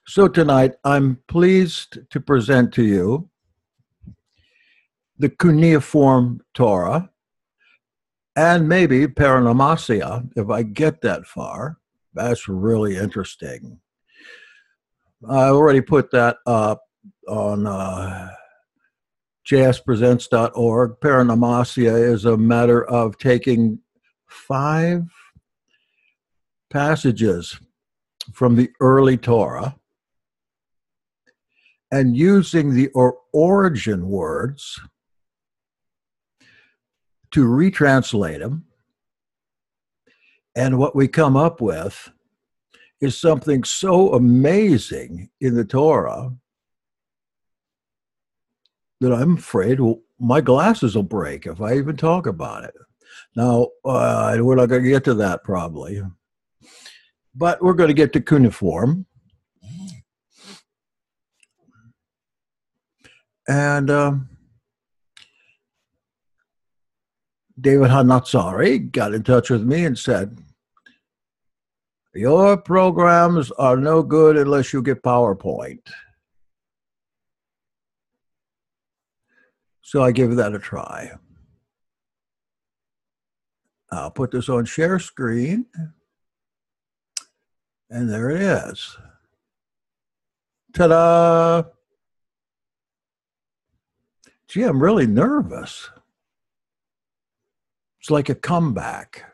So tonight, I'm pleased to present to you the Cuneiform Torah and maybe Paranomasia, if I get that far. That's really interesting. I already put that up on jspresents.org. Paranomasia is a matter of taking 5 passages from the early Torah and using the origin words to retranslate them. And what we come up with is something so amazing in the Torah that I'm afraid my glasses will break if I even talk about it. Now, we're not going to get to that probably, but we're going to get to cuneiform. And David Hanatsari got in touch with me and said, your programs are no good unless you get PowerPoint. So I give that a try. I'll put this on share screen. And there it is. Ta-da! Gee, I'm really nervous. It's like a comeback.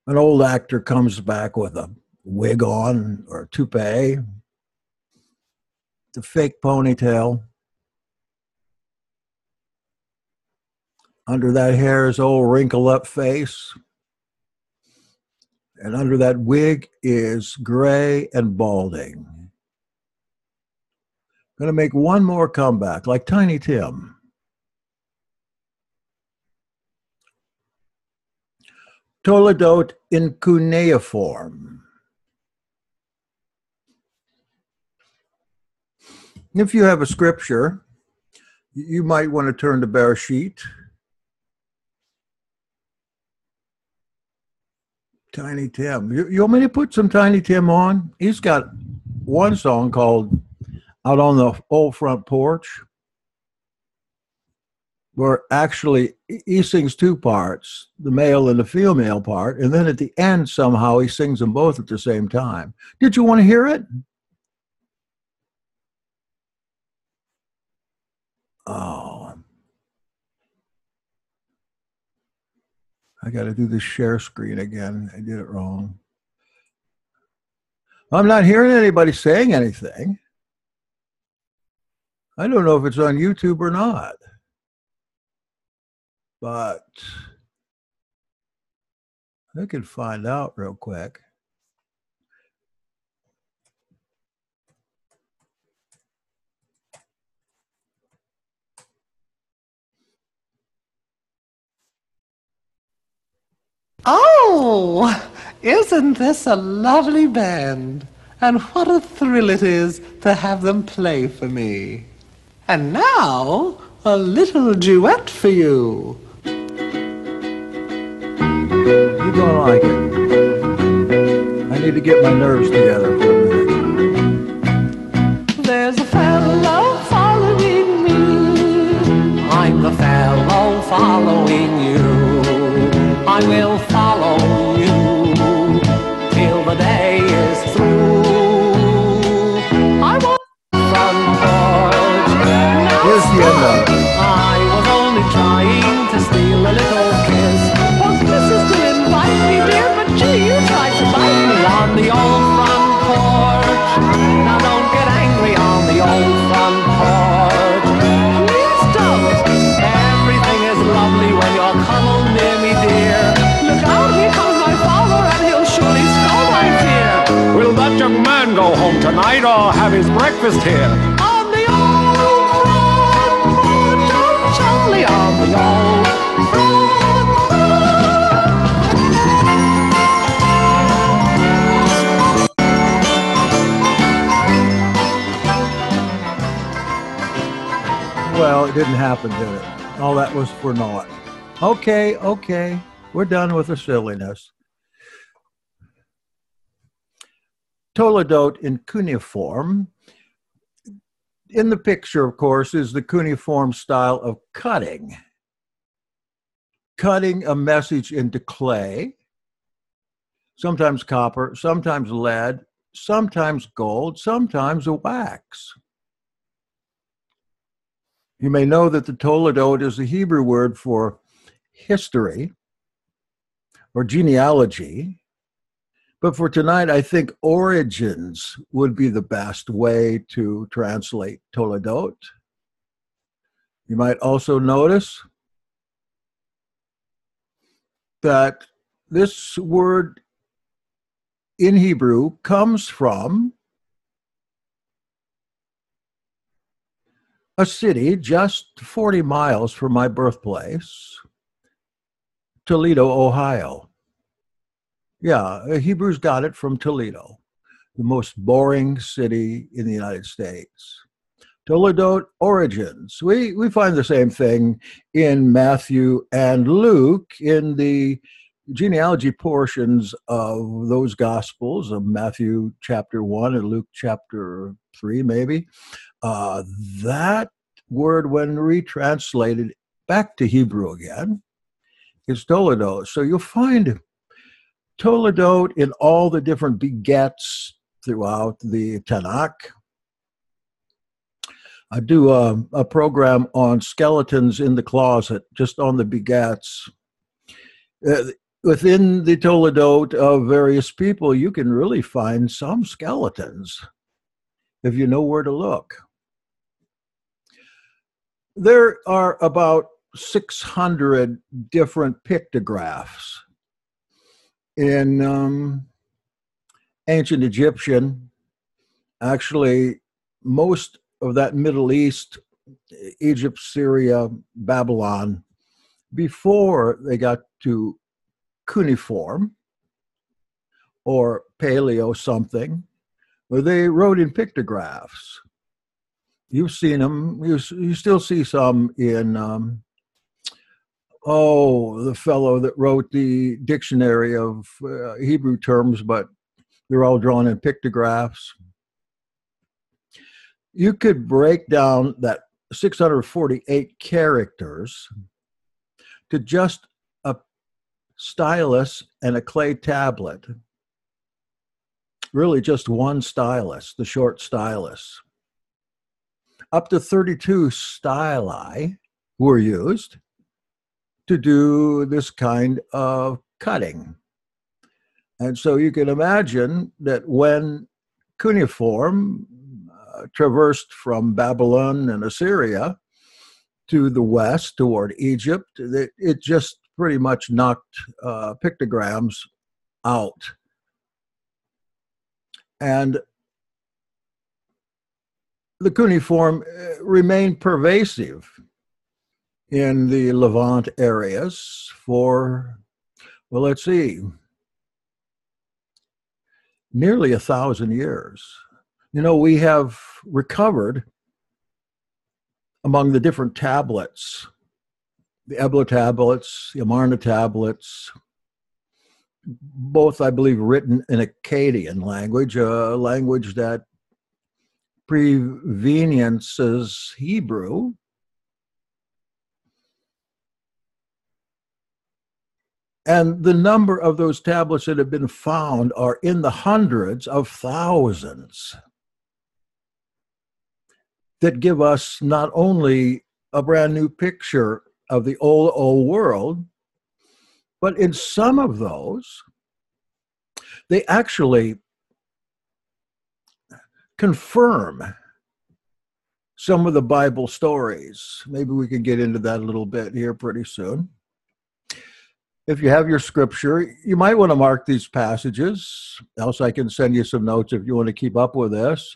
An old actor comes back with a wig on or a toupee, the fake ponytail. Under that hair is old wrinkled up face. And under that wig is gray and balding. Going to make one more comeback, like Tiny Tim. Toledot in cuneiform. If you have a scripture, you might want to turn to Bereshit. Tiny Tim. You want me to put some Tiny Tim on? He's got one song called Out on the Old Front Porch, where actually he sings 2 parts, the male and the female part, and then at the end somehow he sings them both at the same time. Did you want to hear it? Oh. I got to do the share screen again. I did it wrong. I'm not hearing anybody saying anything. I don't know if it's on YouTube or not. But I can find out real quick. Oh, isn't this a lovely band? And what a thrill it is to have them play for me. And now, a little duet for you. You're gonna like it. I need to get my nerves together for a minute. There's a fellow following me. I'm the fellow following you. I will follow you till the day is through. I want front porch. Here's the end of it. I was only trying to steal a little kiss. Was Mrs. to invite me, dear? But gee, you tried to bite me on the old front porch. Now don't get angry on the old front porch. Please don't. Everything is lovely when you're cuddled near me, dear. Look out, here comes my father, and he'll surely scold, I fear. Will that young man go home tonight or have his breakfast here? On the old front porch, oh Charlie, on the old front Well, it didn't happen, did it? All that was for naught. Okay. We're done with the silliness. Toledote in cuneiform. In the picture, of course, is the cuneiform style of cutting. Cutting a message into clay, sometimes copper, sometimes lead, sometimes gold, sometimes a wax. You may know that the Toledote is the Hebrew word for history or genealogy. But for tonight, I think origins would be the best way to translate Toledote. You might also notice that this word in Hebrew comes from a city just 40 miles from my birthplace, Toledo, Ohio. Yeah, Hebrews got it from Toledo, the most boring city in the United States. Toledote origins. We find the same thing in Matthew and Luke in the genealogy portions of those Gospels, of Matthew chapter 1 and Luke chapter 3, maybe. That word, when retranslated back to Hebrew again, is Toledo. So you'll find Toledote in all the different begets throughout the Tanakh. I do a program on skeletons in the closet, just on the begets. Within the Toledote of various people, you can really find some skeletons if you know where to look. There are about 600 different pictographs in ancient Egyptian. Actually, most of that Middle East, Egypt, Syria, Babylon, before they got to cuneiform or paleo something, where they wrote in pictographs. You've seen them. You still see some in, the fellow that wrote the dictionary of Hebrew terms, but they're all drawn in pictographs. You could break down that 648 characters to just a stylus and a clay tablet. Really just one stylus, the short stylus. Up to 32 styli were used to do this kind of cutting. And so you can imagine that when cuneiform traversed from Babylon and Assyria to the west toward Egypt, it just pretty much knocked pictograms out. And the cuneiform remained pervasive in the Levant areas for, well, let's see, nearly 1,000 years. You know, we have recovered among the different tablets, the Ebla Tablets, the Amarna Tablets, both, I believe, written in Akkadian language, a language that preveniences Hebrew. And the number of those tablets that have been found are in the hundreds of thousands that give us not only a brand new picture of the old world, but in some of those, they actually confirm some of the Bible stories. Maybe we can get into that a little bit here pretty soon. If you have your scripture, you might want to mark these passages, else I can send you some notes if you want to keep up with this.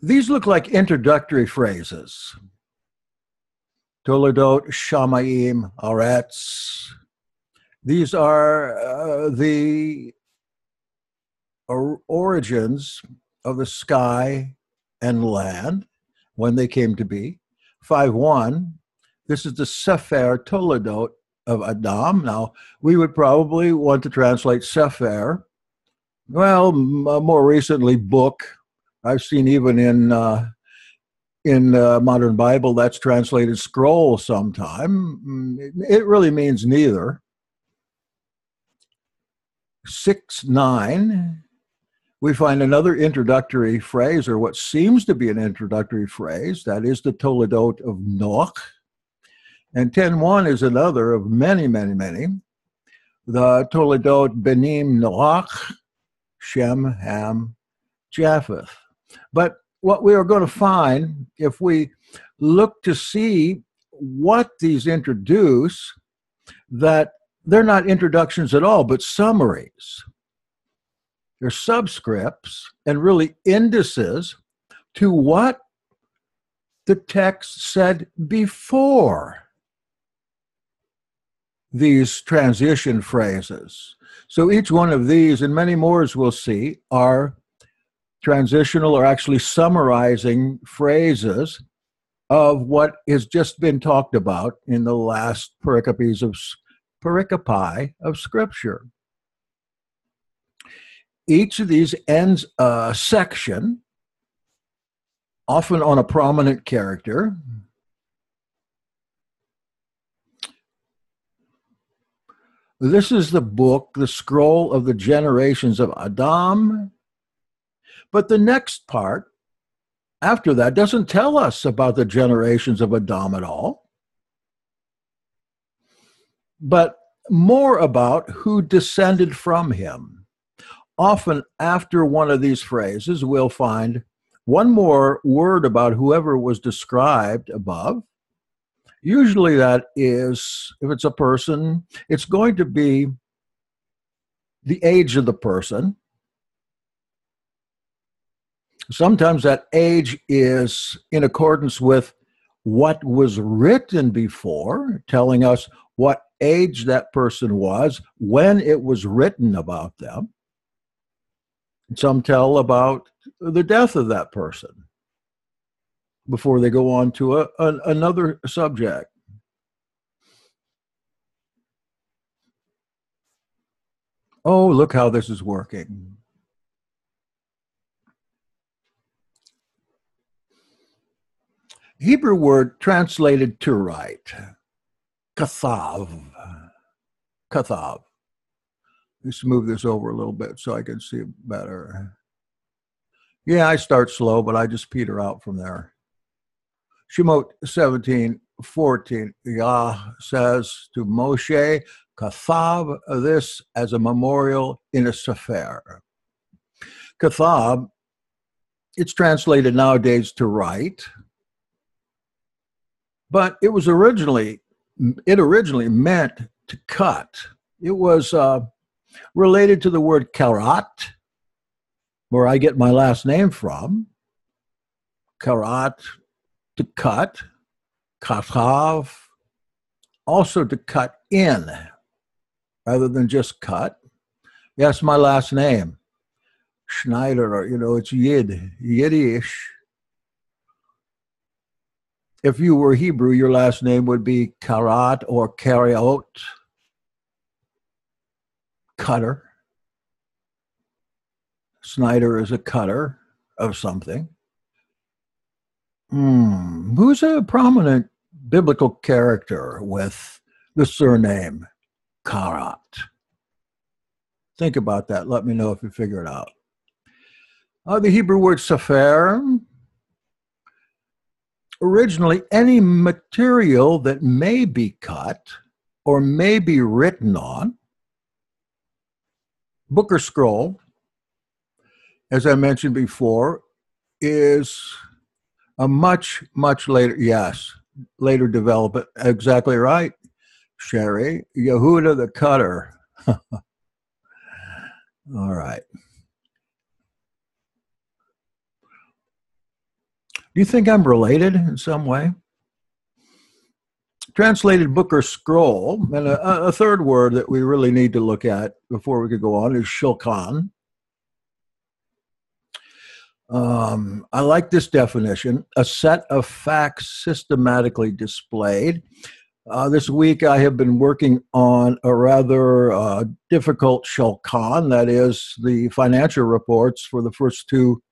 These look like introductory phrases. Toledote, Shamayim, Aretz. These are the origins of the sky and land when they came to be. 5:1, This is the Sefer Toledot of Adam. Now, we would probably want to translate Sefer. Well, more recently, book. I've seen even in modern Bible that's translated scroll sometime. It really means neither. 6:9, we find another introductory phrase, or what seems to be an introductory phrase, that is the Toledot of Noach. And 10:1 is another of many, many, many. The Toledot Benim Noach, Shem, Ham, Japheth. But what we are going to find, if we look to see what these introduce, that they're not introductions at all, but summaries. They're subscripts and really indices to what the text said before these transition phrases. So each one of these, and many more as we'll see, are transitional or actually summarizing phrases of what has just been talked about in the last pericope of Scripture. Each of these ends a section, often on a prominent character. This is the book, the scroll of the generations of Adam. But the next part, after that, doesn't tell us about the generations of Adam at all, but more about who descended from him. Often after one of these phrases, we'll find one more word about whoever was described above. Usually that is, if it's a person, it's going to be the age of the person. Sometimes that age is in accordance with what was written before, telling us what age that person was when it was written about them. Some tell about the death of that person before they go on to another subject. Oh, look how this is working. Hebrew word translated to write, kathav. Kathav. Let's move this over a little bit so I can see it better. Yeah, I start slow, but I just peter out from there. Shemot 17:14, Yah says to Moshe, kathav this as a memorial in a sefer. Kathav, it's translated nowadays to write, but it originally meant to cut. It was related to the word karat, where I get my last name from. Karat, to cut. Kathav, also to cut in, rather than just cut. That's my last name. Snyder, or, it's Yiddish. If you were Hebrew, your last name would be Karat or Kariot, cutter. Snyder is a cutter of something. Who's a prominent biblical character with the surname Karat? Think about that. Let me know if you figure it out. The Hebrew word sefer, originally any material that may be cut or may be written on. Book or scroll, as I mentioned before, is a much, much later, later development. Exactly right, Sherry. Yehuda the cutter. All right. Do you think I'm related in some way? Translated book or scroll, and a third word that we really need to look at before we could go on is shulchan. I like this definition: a set of facts systematically displayed. This week, I have been working on a rather difficult shulchan, that is, the financial reports for the first 2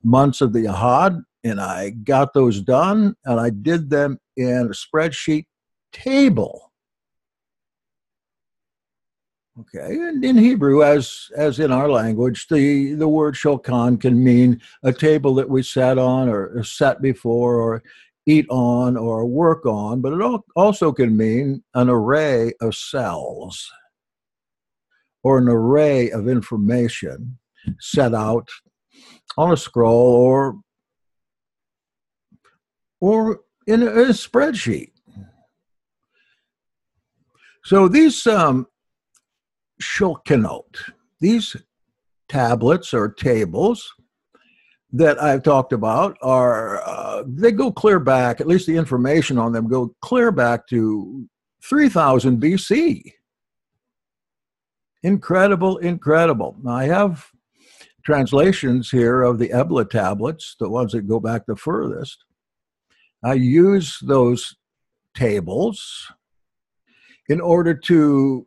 months of the Ahad, and I got those done, and I did them in a spreadsheet table. Okay, and in Hebrew, as in our language, the word shulchan can mean a table that we sat on, or sat before, or eat on, or work on, but it also can mean an array of cells or an array of information set out on a scroll or in a spreadsheet. So these shulchanot, these tablets or tables that I've talked about they go clear back, at least the information on them go clear back to 3000 BC. Incredible, incredible. Now, I have translations here of the Ebla Tablets, the ones that go back the furthest. I use those tables in order to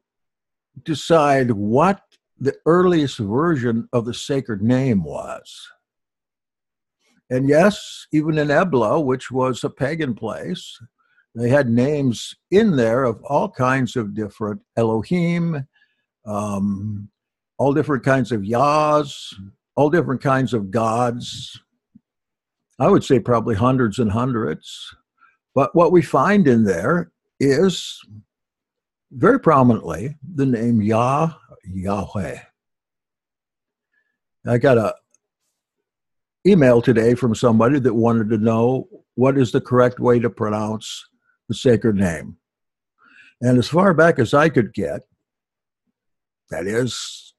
decide what the earliest version of the sacred name was. And yes, even in Ebla, which was a pagan place, they had names in there of all kinds of different Elohim, all different kinds of Yahs, all different kinds of gods. I would say probably hundreds and hundreds. But what we find in there is very prominently the name Yahweh. I got a email today from somebody that wanted to know what is the correct way to pronounce the sacred name. And as far back as I could get, that is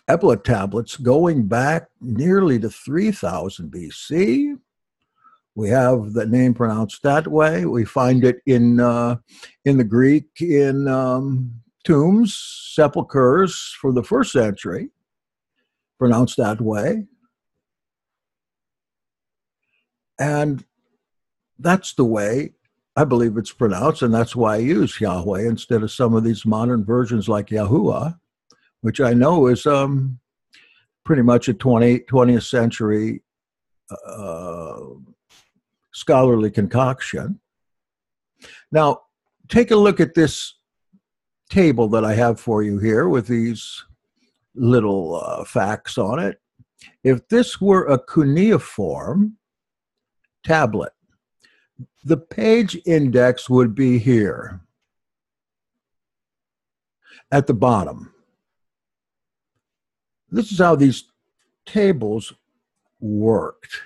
Ebla Tablets going back nearly to 3000 BC. We have the name pronounced that way. We find it in the Greek in tombs, sepulchres for the first century, pronounced that way. And that's the way I believe it's pronounced, and that's why I use Yahweh instead of some of these modern versions like Yahuwah, which I know is pretty much a 20th century scholarly concoction. Now, take a look at this table that I have for you here with these little facts on it. If this were a cuneiform tablet, the page index would be here at the bottom. This is how these tables worked.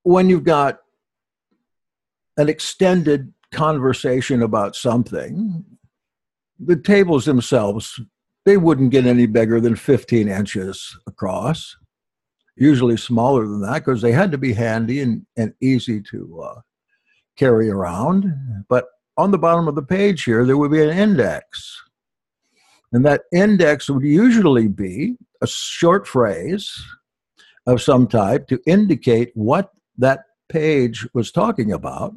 When you've got an extended conversation about something, the tables themselves, they wouldn't get any bigger than 15 inches across. Usually smaller than that because they had to be handy and easy to carry around. But on the bottom of the page here, there would be an index. And that index would usually be a short phrase of some type to indicate what that page was talking about.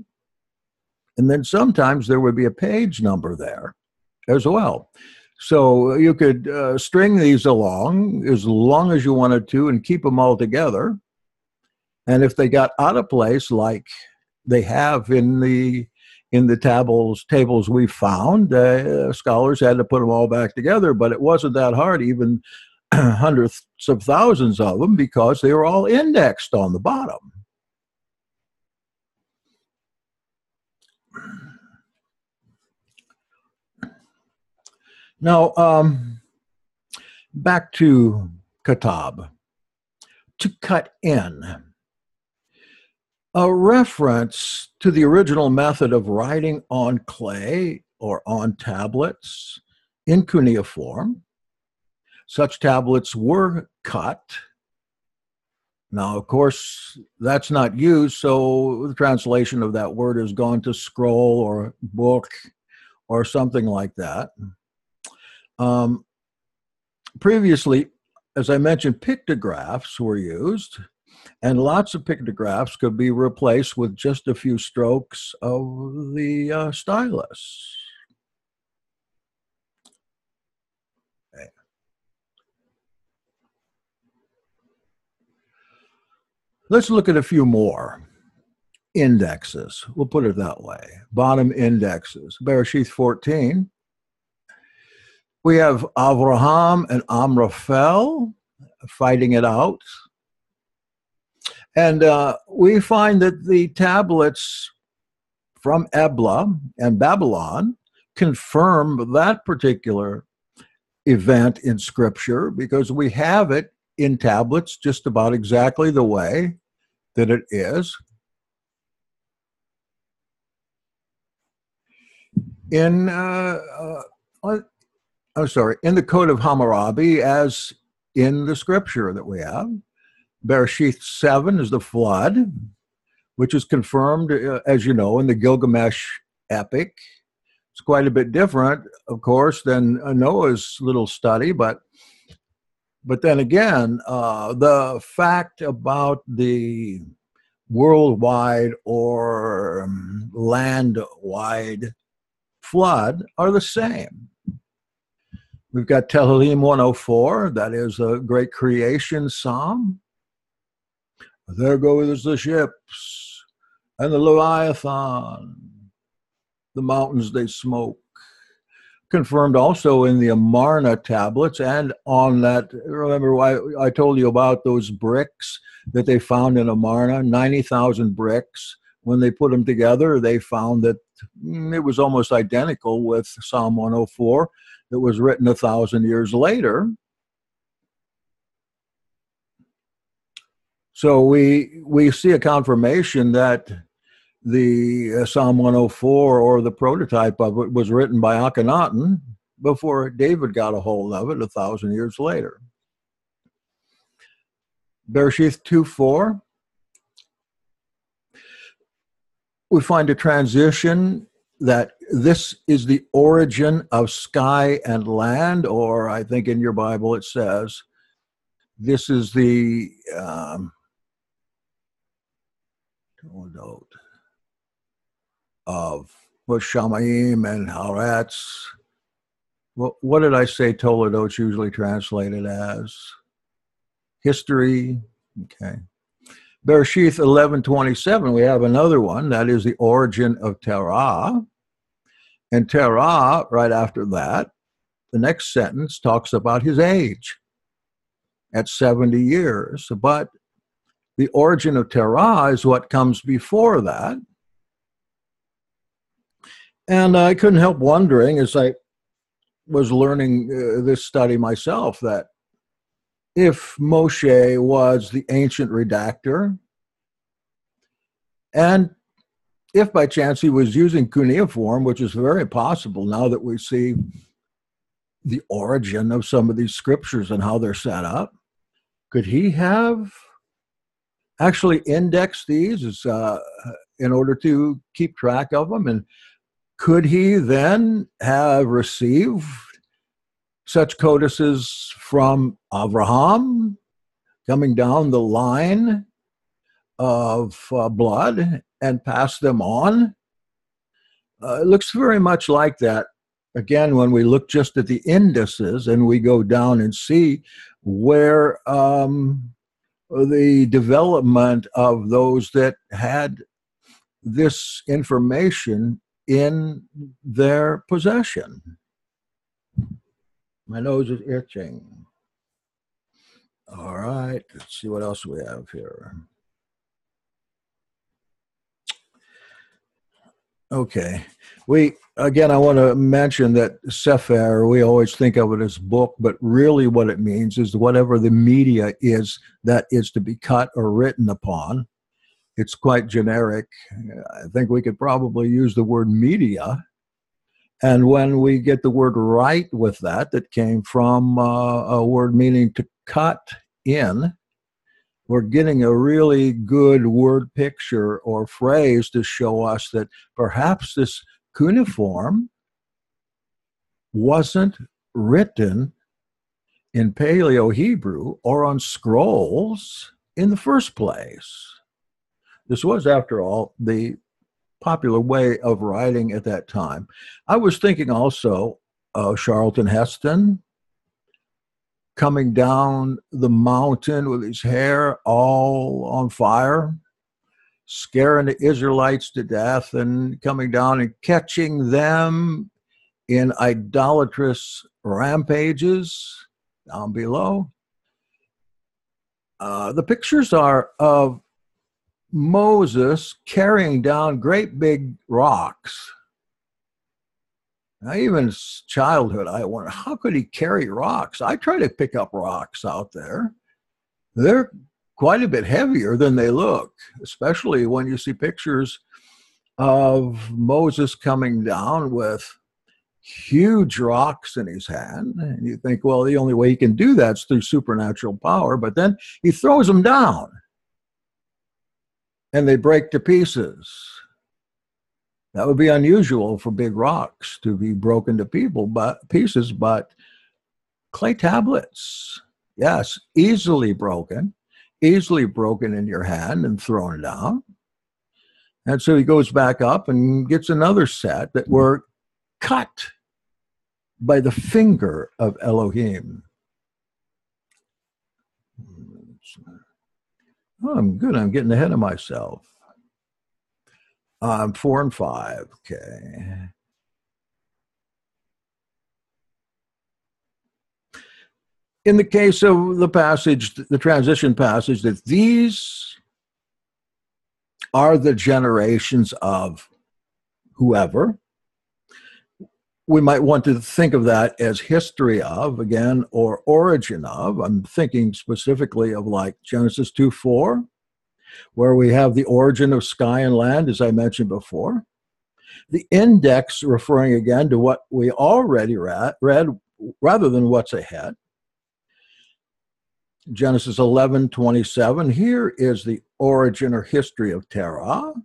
And then sometimes there would be a page number there as well. So you could string these along as long as you wanted to and keep them all together. And if they got out of place, like they have in the tables we found, scholars had to put them all back together. But it wasn't that hard, even hundreds of thousands of them, because they were all indexed on the bottom. Now, back to katab, to cut in. A reference to the original method of writing on clay or on tablets in cuneiform. Such tablets were cut. Now, of course, that's not used, so the translation of that word has gone to scroll or book or something like that. Previously, as I mentioned, pictographs were used, and lots of pictographs could be replaced with just a few strokes of the stylus. Okay. Let's look at a few more indexes. We'll put it that way. Bottom indexes. Bereshith 14. We have Avraham and Amraphel fighting it out. And we find that the tablets from Ebla and Babylon confirm that particular event in Scripture because we have it in tablets just about exactly the way that it is. In in the Code of Hammurabi, as in the Scripture that we have. Bereshith 7 is the flood, which is confirmed, as you know, in the Gilgamesh epic. It's quite a bit different, of course, than Noah's little study, but then again, the fact about the worldwide or land-wide flood are the same. We've got Tehillim 104, that is a great creation psalm. There goes the ships and the Leviathan, the mountains they smoke. Confirmed also in the Amarna tablets and on that, remember I told you about those bricks that they found in Amarna, 90,000 bricks. When they put them together, they found that it was almost identical with Psalm 104 that was written 1,000 years later. So we see a confirmation that the Psalm 104 or the prototype of it was written by Akhenaten before David got a hold of it 1,000 years later. Bereshith 2:4. We find a transition that this is the origin of sky and land, or I think in your Bible it says this is the of Shamayim and Haaretz. What did I say Toledot's usually translated as? History. Okay. Bereshith 11:27, we have another one. That is the origin of Terah. And Terah, right after that, the next sentence talks about his age at 70 years. But the origin of Terah is what comes before that. And I couldn't help wondering, as I was learning this study myself, that if Moshe was the ancient redactor, and if by chance he was using cuneiform, which is very possible now that we see the origin of some of these scriptures and how they're set up, could he have actually indexed these in order to keep track of them? And could he then have received such codices from Abraham coming down the line of blood and pass them on? It looks very much like that. Again, when we look just at the indices and we go down and see where the development of those that had this information in their possession. My nose is itching. All right, let's see what else we have here. Okay, I want to mention that Sefer, we always think of it as book, but really what it means is whatever the media is that is to be cut or written upon. It's quite generic. I think we could probably use the word media. And when we get the word right with that came from a word meaning to cut in, we're getting a really good word picture or phrase to show us that perhaps this cuneiform wasn't written in Paleo-Hebrew or on scrolls in the first place. This was, after all, the popular way of writing at that time. I was thinking also of Charlton Heston coming down the mountain with his hair all on fire, scaring the Israelites to death, and coming down and catching them in idolatrous rampages down below. The pictures are of Moses carrying down great big rocks. Now, even in childhood, I wondered, how could he carry rocks? I try to pick up rocks out there. They're quite a bit heavier than they look, especially when you see pictures of Moses coming down with huge rocks in his hand. And you think, well, the only way he can do that is through supernatural power, but then he throws them down and they break to pieces. That would be unusual for big rocks to be broken to pieces, but clay tablets, yes, easily broken in your hand and thrown down. And so he goes back up and gets another set that were cut by the finger of Elohim. Oh, I'm good. I'm getting ahead of myself. 4 and 5. Okay. In the case of the passage, the transition passage, that these are the generations of whoever, we might want to think of that as history of, again, or origin of. I'm thinking specifically of like Genesis 2:4, where we have the origin of sky and land, as I mentioned before. The index referring again to what we already read rather than what's ahead. Genesis 11:27, here is the origin or history of Terah,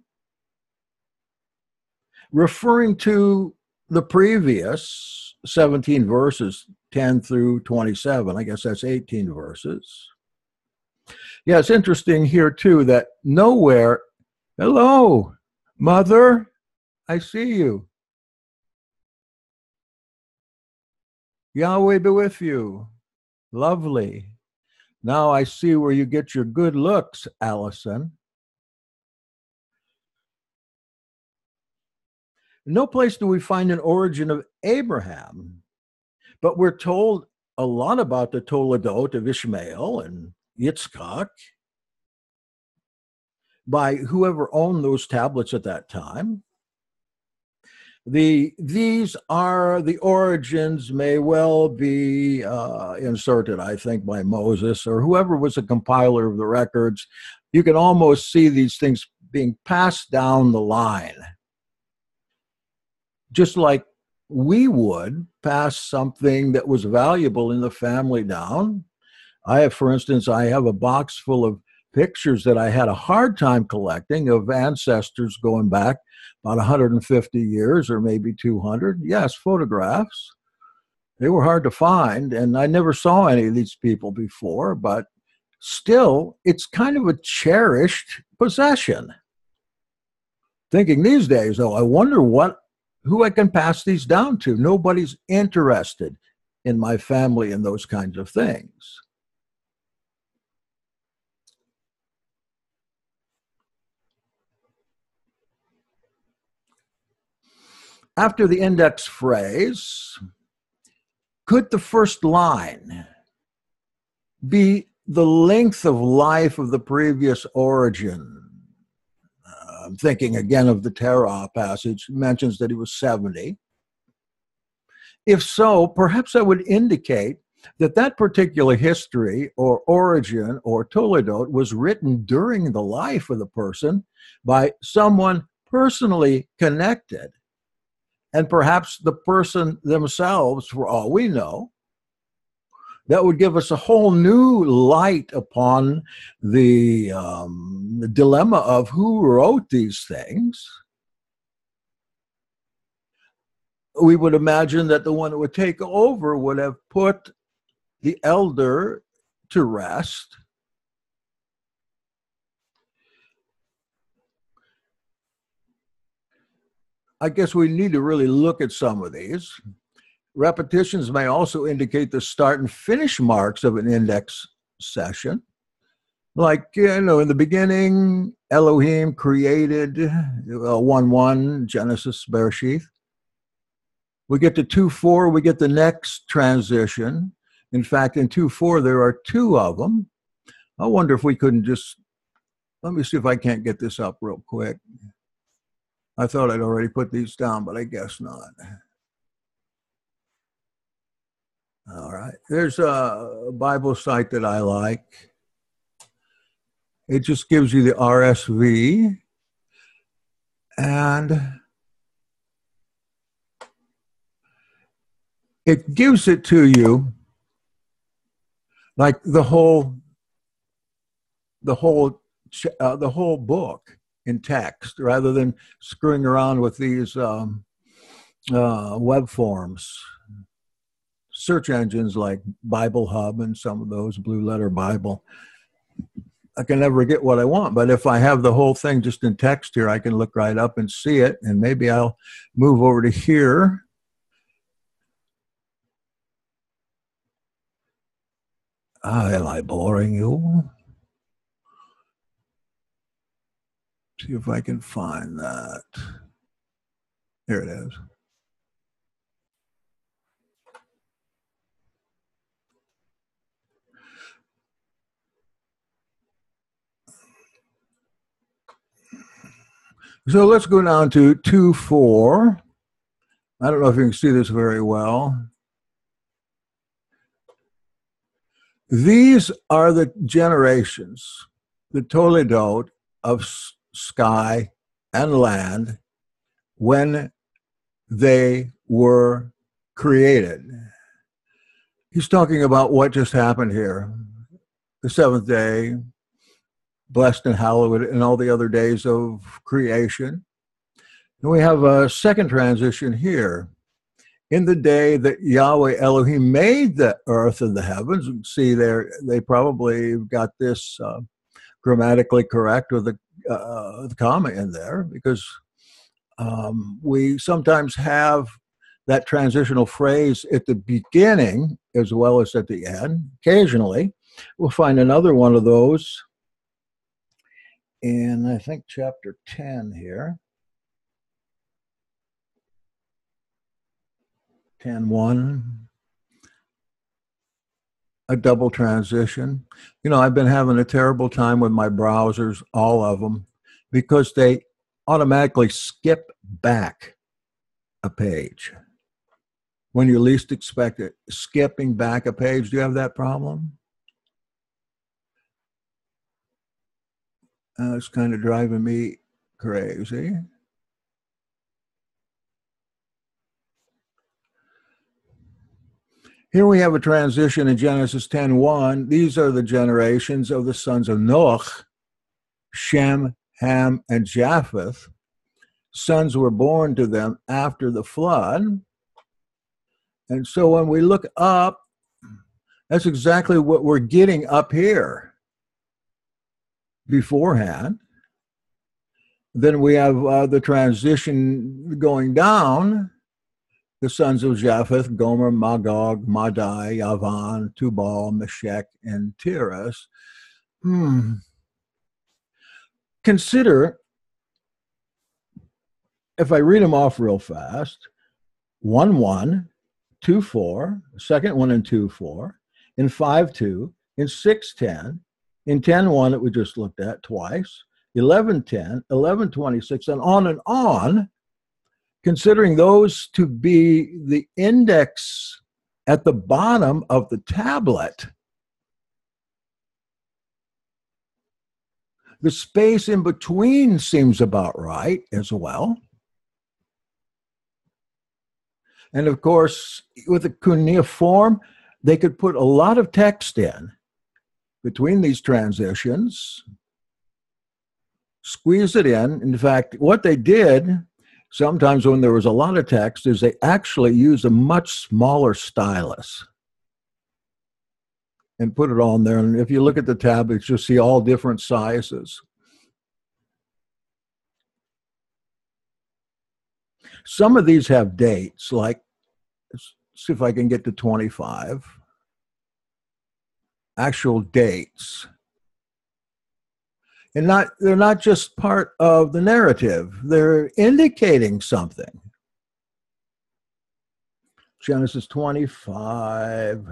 referring to the previous 17 verses, 10 through 27. I guess that's 18 verses. Yeah, it's interesting here, too, that nowhere, hello, mother, I see you. Yahweh be with you. Lovely. Now I see where you get your good looks, Allison. No place do we find an origin of Abraham, but we're told a lot about the Toledot of Ishmael and Yitzchak by whoever owned those tablets at that time. These are the origins, may well be inserted, I think, by Moses or whoever was a compiler of the records. You can almost see these things being passed down the line, just like we would pass something that was valuable in the family down. For instance, I have a box full of pictures that I had a hard time collecting of ancestors going back about 150 years or maybe 200. Yes, photographs. They were hard to find, and I never saw any of these people before, but still, it's kind of a cherished possession. Thinking these days, though, I wonder who I can pass these down to. Nobody's interested in my family and those kinds of things. After the index phrase, could the first line be the length of life of the previous origin? I'm thinking again of the Terah passage. It mentions that he was 70. If so, perhaps that would indicate that that particular history or origin or Toledot was written during the life of the person by someone personally connected. And perhaps the person themselves, for all we know, that would give us a whole new light upon the dilemma of who wrote these things. We would imagine that the one that would take over would have put the elder to rest. I guess we need to really look at some of these. Repetitions may also indicate the start and finish marks of an index session. Like, in the beginning, Elohim created 1:1, Genesis, Bereshith. We get to 2:4, we get the next transition. In fact, in 2:4, there are two of them. I wonder if we couldn't just, let me see if I can't get this up real quick. I thought I'd already put these down, but I guess not. All right. There's a Bible site that I like. It just gives you the RSV. And it gives it to you like the whole book in text, rather than screwing around with these web forms. Search engines like Bible Hub and some of those, Blue Letter Bible. I can never get what I want, but if I have the whole thing just in text here, I can look right up and see it, and maybe I'll move over to here. Am I boring you? See if I can find that. Here it is. So let's go down to 2:4. I don't know if you can see this very well. These are the generations, the Toledot of sky and land when they were created. He's talking about what just happened here. The seventh day, blessed and hallowed, and all the other days of creation. And we have a second transition here. In the day that Yahweh Elohim made the earth and the heavens, see there, they probably got this grammatically correct with the comma in there, because we sometimes have that transitional phrase at the beginning as well as at the end. Occasionally, we'll find another one of those in, I think, chapter 10 here. 10:1, a double transition. I've been having a terrible time with my browsers, all of them, because they automatically skip back a page when you least expect it. Skipping back a page. Do you have that problem? It's kind of driving me crazy. Here we have a transition in Genesis 10:1. These are the generations of the sons of Noach, Shem, Ham, and Japheth. Sons were born to them after the flood. And so when we look up, that's exactly what we're getting up here beforehand. Then we have the transition going down. The sons of Japheth, Gomer, Magog, Madai, Yavan, Tubal, Meshech, and Tiras. Consider, if I read them off real fast, 1:1, 2:4, second one in 2:4, in 5:2, in 6:10, in 10:1 that we just looked at twice, 11:10, 11:26, and on, considering those to be the index at the bottom of the tablet. The space in between seems about right as well. And of course, with the cuneiform, they could put a lot of text in between these transitions, squeeze it in. In fact, what they did sometimes when there was a lot of text is they actually used a much smaller stylus. and put it on there. And if you look at the tablets, you'll see all different sizes. Some of these have dates, like, let's see if I can get to 25. Actual dates. And they're not just part of the narrative. They're indicating something. Genesis 25.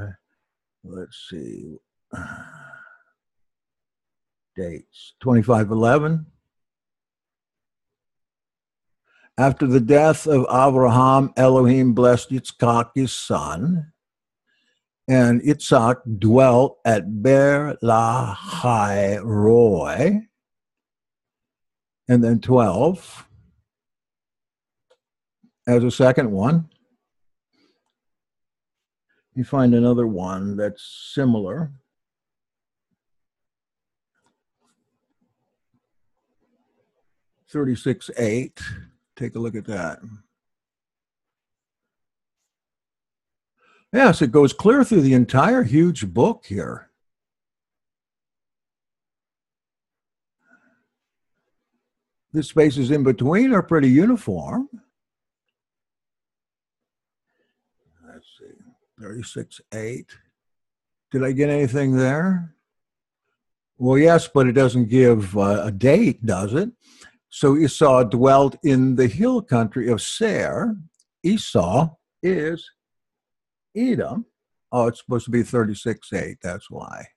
Let's see. Dates. 25:11. After the death of Abraham, Elohim blessed Yitzchak, his son, and Yitzchak dwelt at Ber Lahai Roi. And then 12 as a second one. You find another one that's similar. (36:8). Take a look at that. Yes, it goes clear through the entire huge book here. The spaces in between are pretty uniform. Let's see, 36:8. Did I get anything there? Well, yes, but it doesn't give a date, does it? So Esau dwelt in the hill country of Seir. Esau is Edom. Oh, it's supposed to be 36:8. That's why.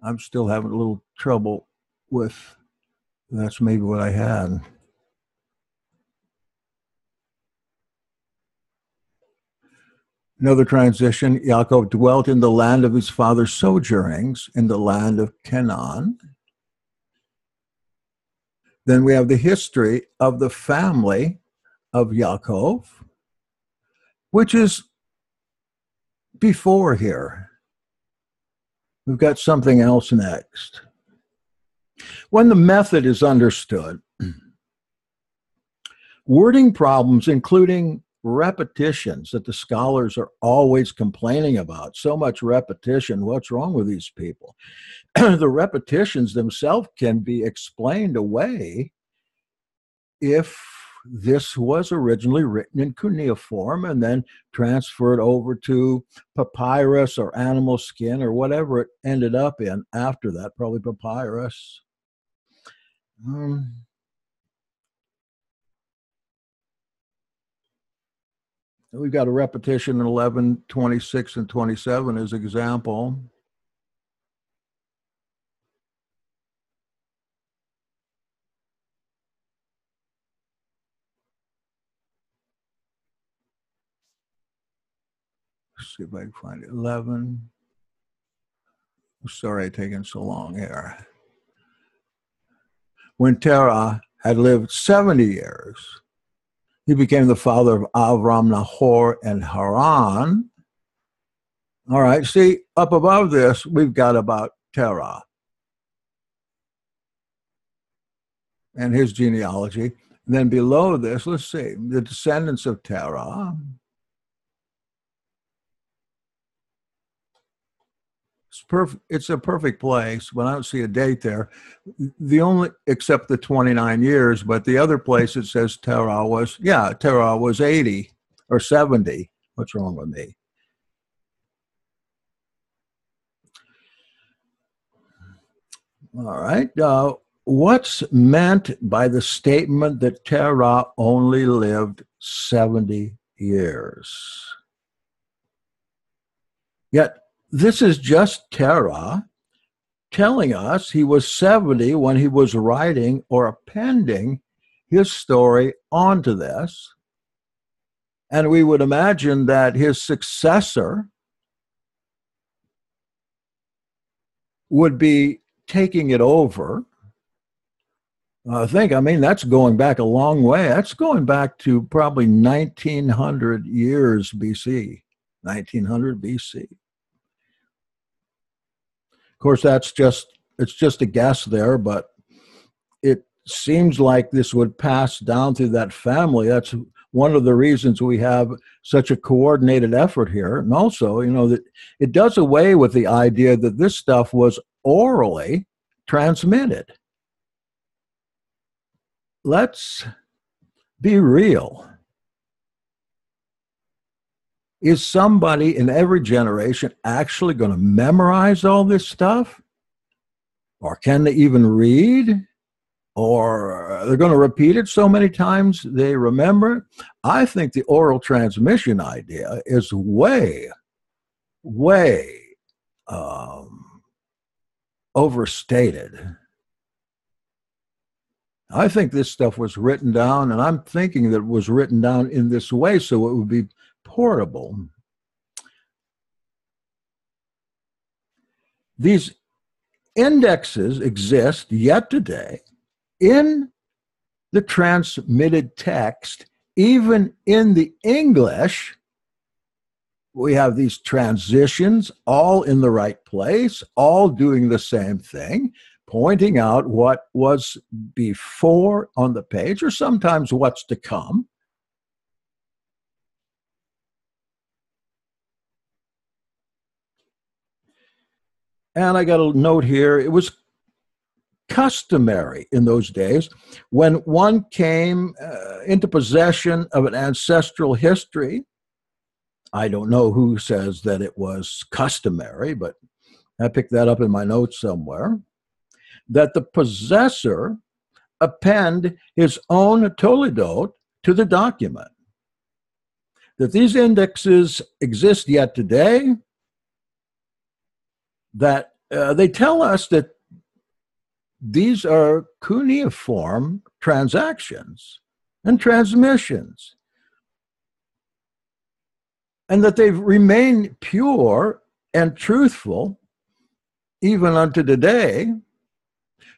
I'm still having a little trouble with, that's maybe what I had. Another transition, Yaakov dwelt in the land of his father's sojournings, in the land of Canaan. Then we have the history of the family of Yaakov, which is before here. We've got something else next. When the method is understood, wording problems, including repetitions that the scholars are always complaining about, so much repetition, what's wrong with these people? The repetitions themselves can be explained away if this was originally written in cuneiform and then transferred over to papyrus or animal skin or whatever it ended up in after that, probably papyrus. We've got a repetition in 11, 26, and 27 as example. Let's see if I can find it. 11. Sorry, taking so long here. When Terah had lived 70 years, he became the father of Avram, Nahor, and Haran. All right, see, up above this, we've got about Terah and his genealogy. And then below this, let's see, the descendants of Terah. It's a perfect place, but I don't see a date there. The only, except the 29 years, but the other place it says Terah was 80 or 70. What's wrong with me? All right. What's meant by the statement that Terah only lived 70 years? Yet, this is just Terah telling us he was 70 when he was writing or appending his story onto this. And we would imagine that his successor would be taking it over. That's going back a long way. That's going back to probably 1900 years BC, 1900 BC. Of course, it's just a guess there, but it seems like this would pass down through that family. That's one of the reasons we have such a coordinated effort here. And also, that it does away with the idea that this stuff was orally transmitted. Let's be real. Is somebody in every generation actually going to memorize all this stuff? Or can they even read? Or they're going to repeat it so many times they remember? I think the oral transmission idea is way, way overstated. I think this stuff was written down, and I'm thinking that it was written down in this way so it would be portable. These indexes exist yet today in the transmitted text. Even in the English, we have these transitions all in the right place, all doing the same thing, pointing out what was before on the page, or sometimes what's to come. And I got a note here. It was customary in those days when one came into possession of an ancestral history. I don't know who says that it was customary, but I picked that up in my notes somewhere, that the possessor append his own toledot to the document. That these indexes exist yet today, that they tell us that these are cuneiform transactions and transmissions, and that they've remained pure and truthful even unto today.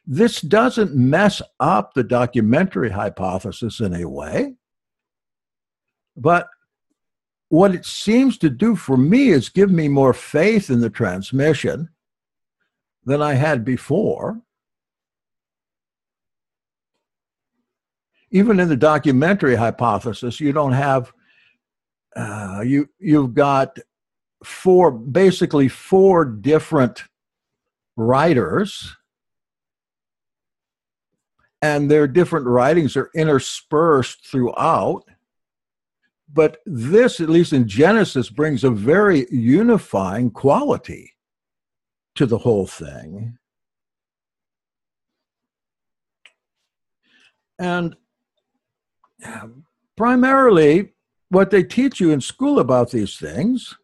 This doesn't mess up the documentary hypothesis in a way, but what it seems to do for me is give me more faith in the transmission than I had before. Even in the documentary hypothesis, you don't have, you've got basically four different writers, and their different writings are interspersed throughout. But this, at least in Genesis, brings a very unifying quality to the whole thing. And primarily, what they teach you in school about these things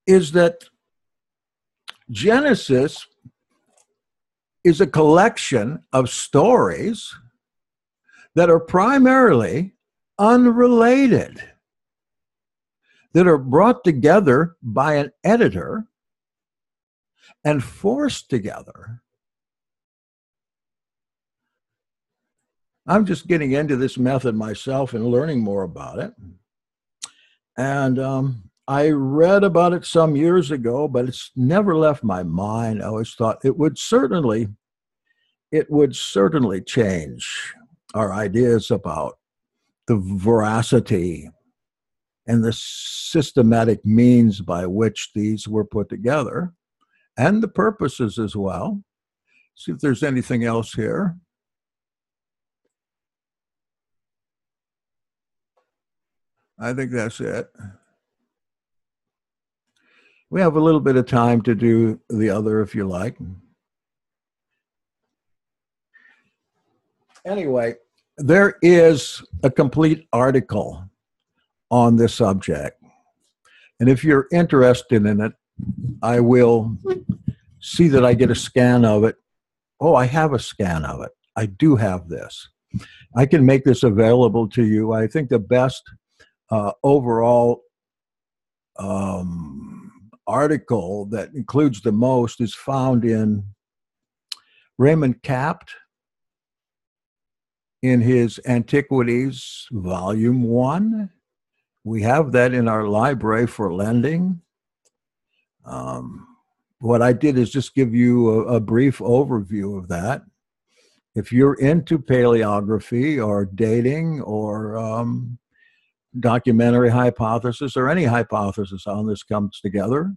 is that Genesis is a collection of stories that are primarily unrelated, that are brought together by an editor and forced together. I'm just getting into this method myself and learning more about it. And I read about it some years ago, but it's never left my mind. I always thought it would certainly change our ideas about the veracity and the systematic means by which these were put together, and the purposes as well. See if there's anything else here. I think that's it. We have a little bit of time to do the other if you like. Anyway, there is a complete article on this subject. And if you're interested in it, I will see that I get a scan of it. Oh, I have a scan of it. I do have this. I can make this available to you. I think the best overall article that includes the most is found in Raymond Capt in his Antiquities, Volume 1. We have that in our library for lending. What I did is just give you a brief overview of that. if you're into paleography or dating or documentary hypothesis or any hypothesis on this comes together,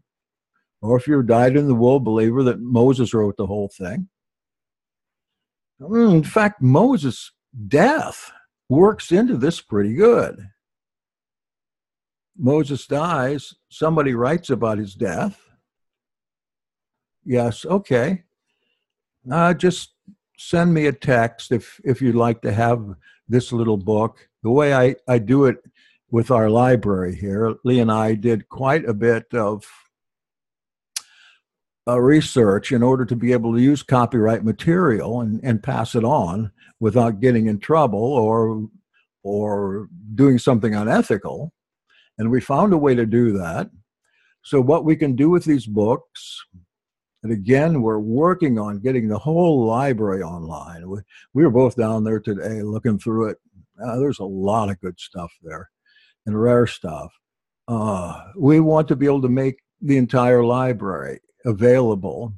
or if you're a dyed-in-the-wool believer that Moses wrote the whole thing. In fact, Moses' death works into this pretty good. Moses dies, somebody writes about his death. Yes, okay. Just send me a text if you'd like to have this little book. The way I do it with our library here, Lee and I did quite a bit of research in order to be able to use copyright material and pass it on without getting in trouble or doing something unethical. And we found a way to do that. So what we can do with these books, and again, we're working on getting the whole library online. We were both down there today looking through it. There's a lot of good stuff there and rare stuff. We want to be able to make the entire library available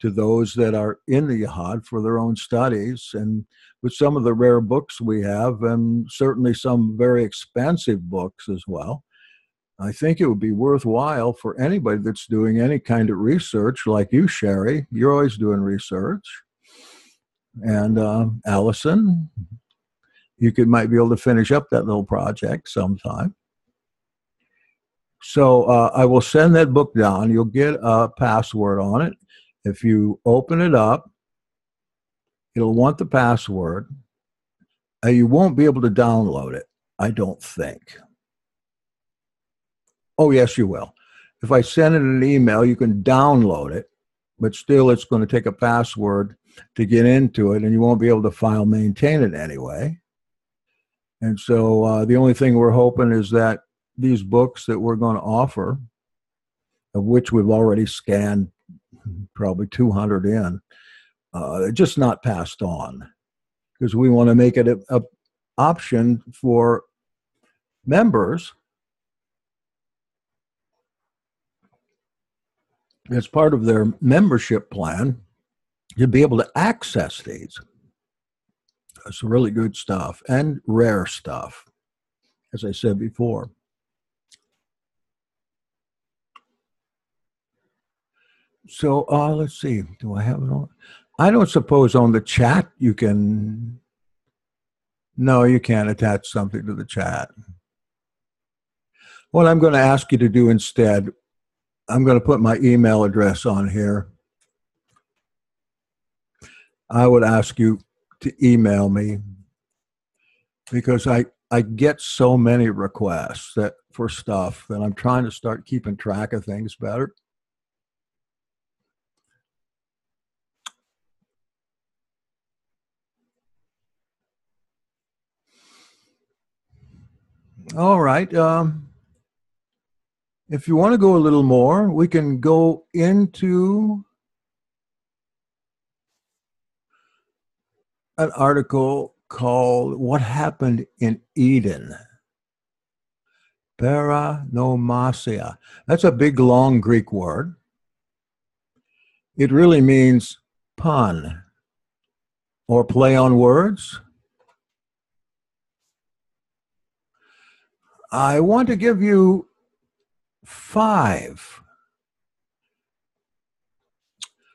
to those that are in the Jihad for their own studies. And with some of the rare books we have, and certainly some very expensive books as well, I think it would be worthwhile for anybody that's doing any kind of research, like you, Sherry. You're always doing research. And Allison, you might be able to finish up that little project sometime. So I will send that book down. You'll get a password on it. If you open it up, it'll want the password. You won't be able to download it, I don't think. Oh, yes, you will. If I send it an email, you can download it, but still it's going to take a password to get into it, and you won't be able to file maintain it anyway. And so the only thing we're hoping is that these books that we're going to offer, of which we've already scanned probably 200 in, they're just not passed on, because we want to make it an option for members as part of their membership plan to be able to access these. It's really good stuff and rare stuff, as I said before. So let's see. Do I have it on? I don't suppose on the chat you can. No, you can't attach something to the chat. What I'm going to ask you to do instead, I'm going to put my email address on here. I would ask you to email me, because I get so many requests for stuff that I'm trying to start keeping track of things better. All right. If you want to go a little more, we can go into an article called What Happened in Eden. Paranomasia. That's a big, long Greek word. It really means pun or play on words. I want to give you 5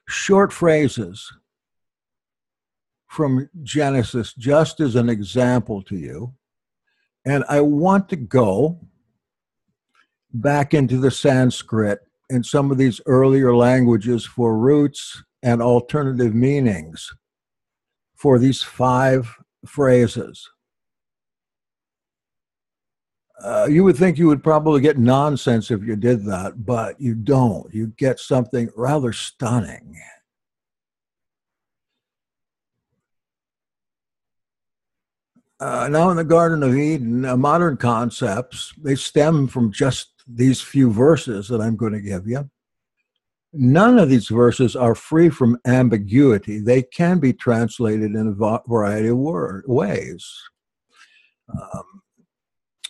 short phrases from Genesis, just as an example to you. And I want to go back into the Sanskrit and some of these earlier languages for roots and alternative meanings for these 5 phrases. You would think you would probably get nonsense if you did that, but you don't. You get something rather stunning. Now in the Garden of Eden, modern concepts, they stem from just these few verses that I'm going to give you. None of these verses are free from ambiguity. They can be translated in a variety of ways.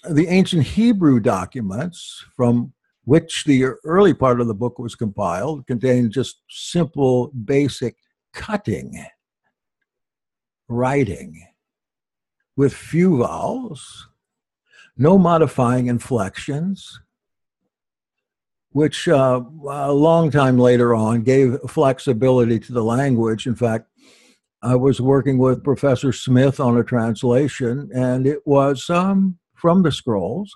The ancient Hebrew documents from which the early part of the book was compiled contain just simple, basic cutting. writing with few vowels, no modifying inflections, which a long time later on gave flexibility to the language. In fact, I was working with Professor Smith on a translation, and it was from the scrolls.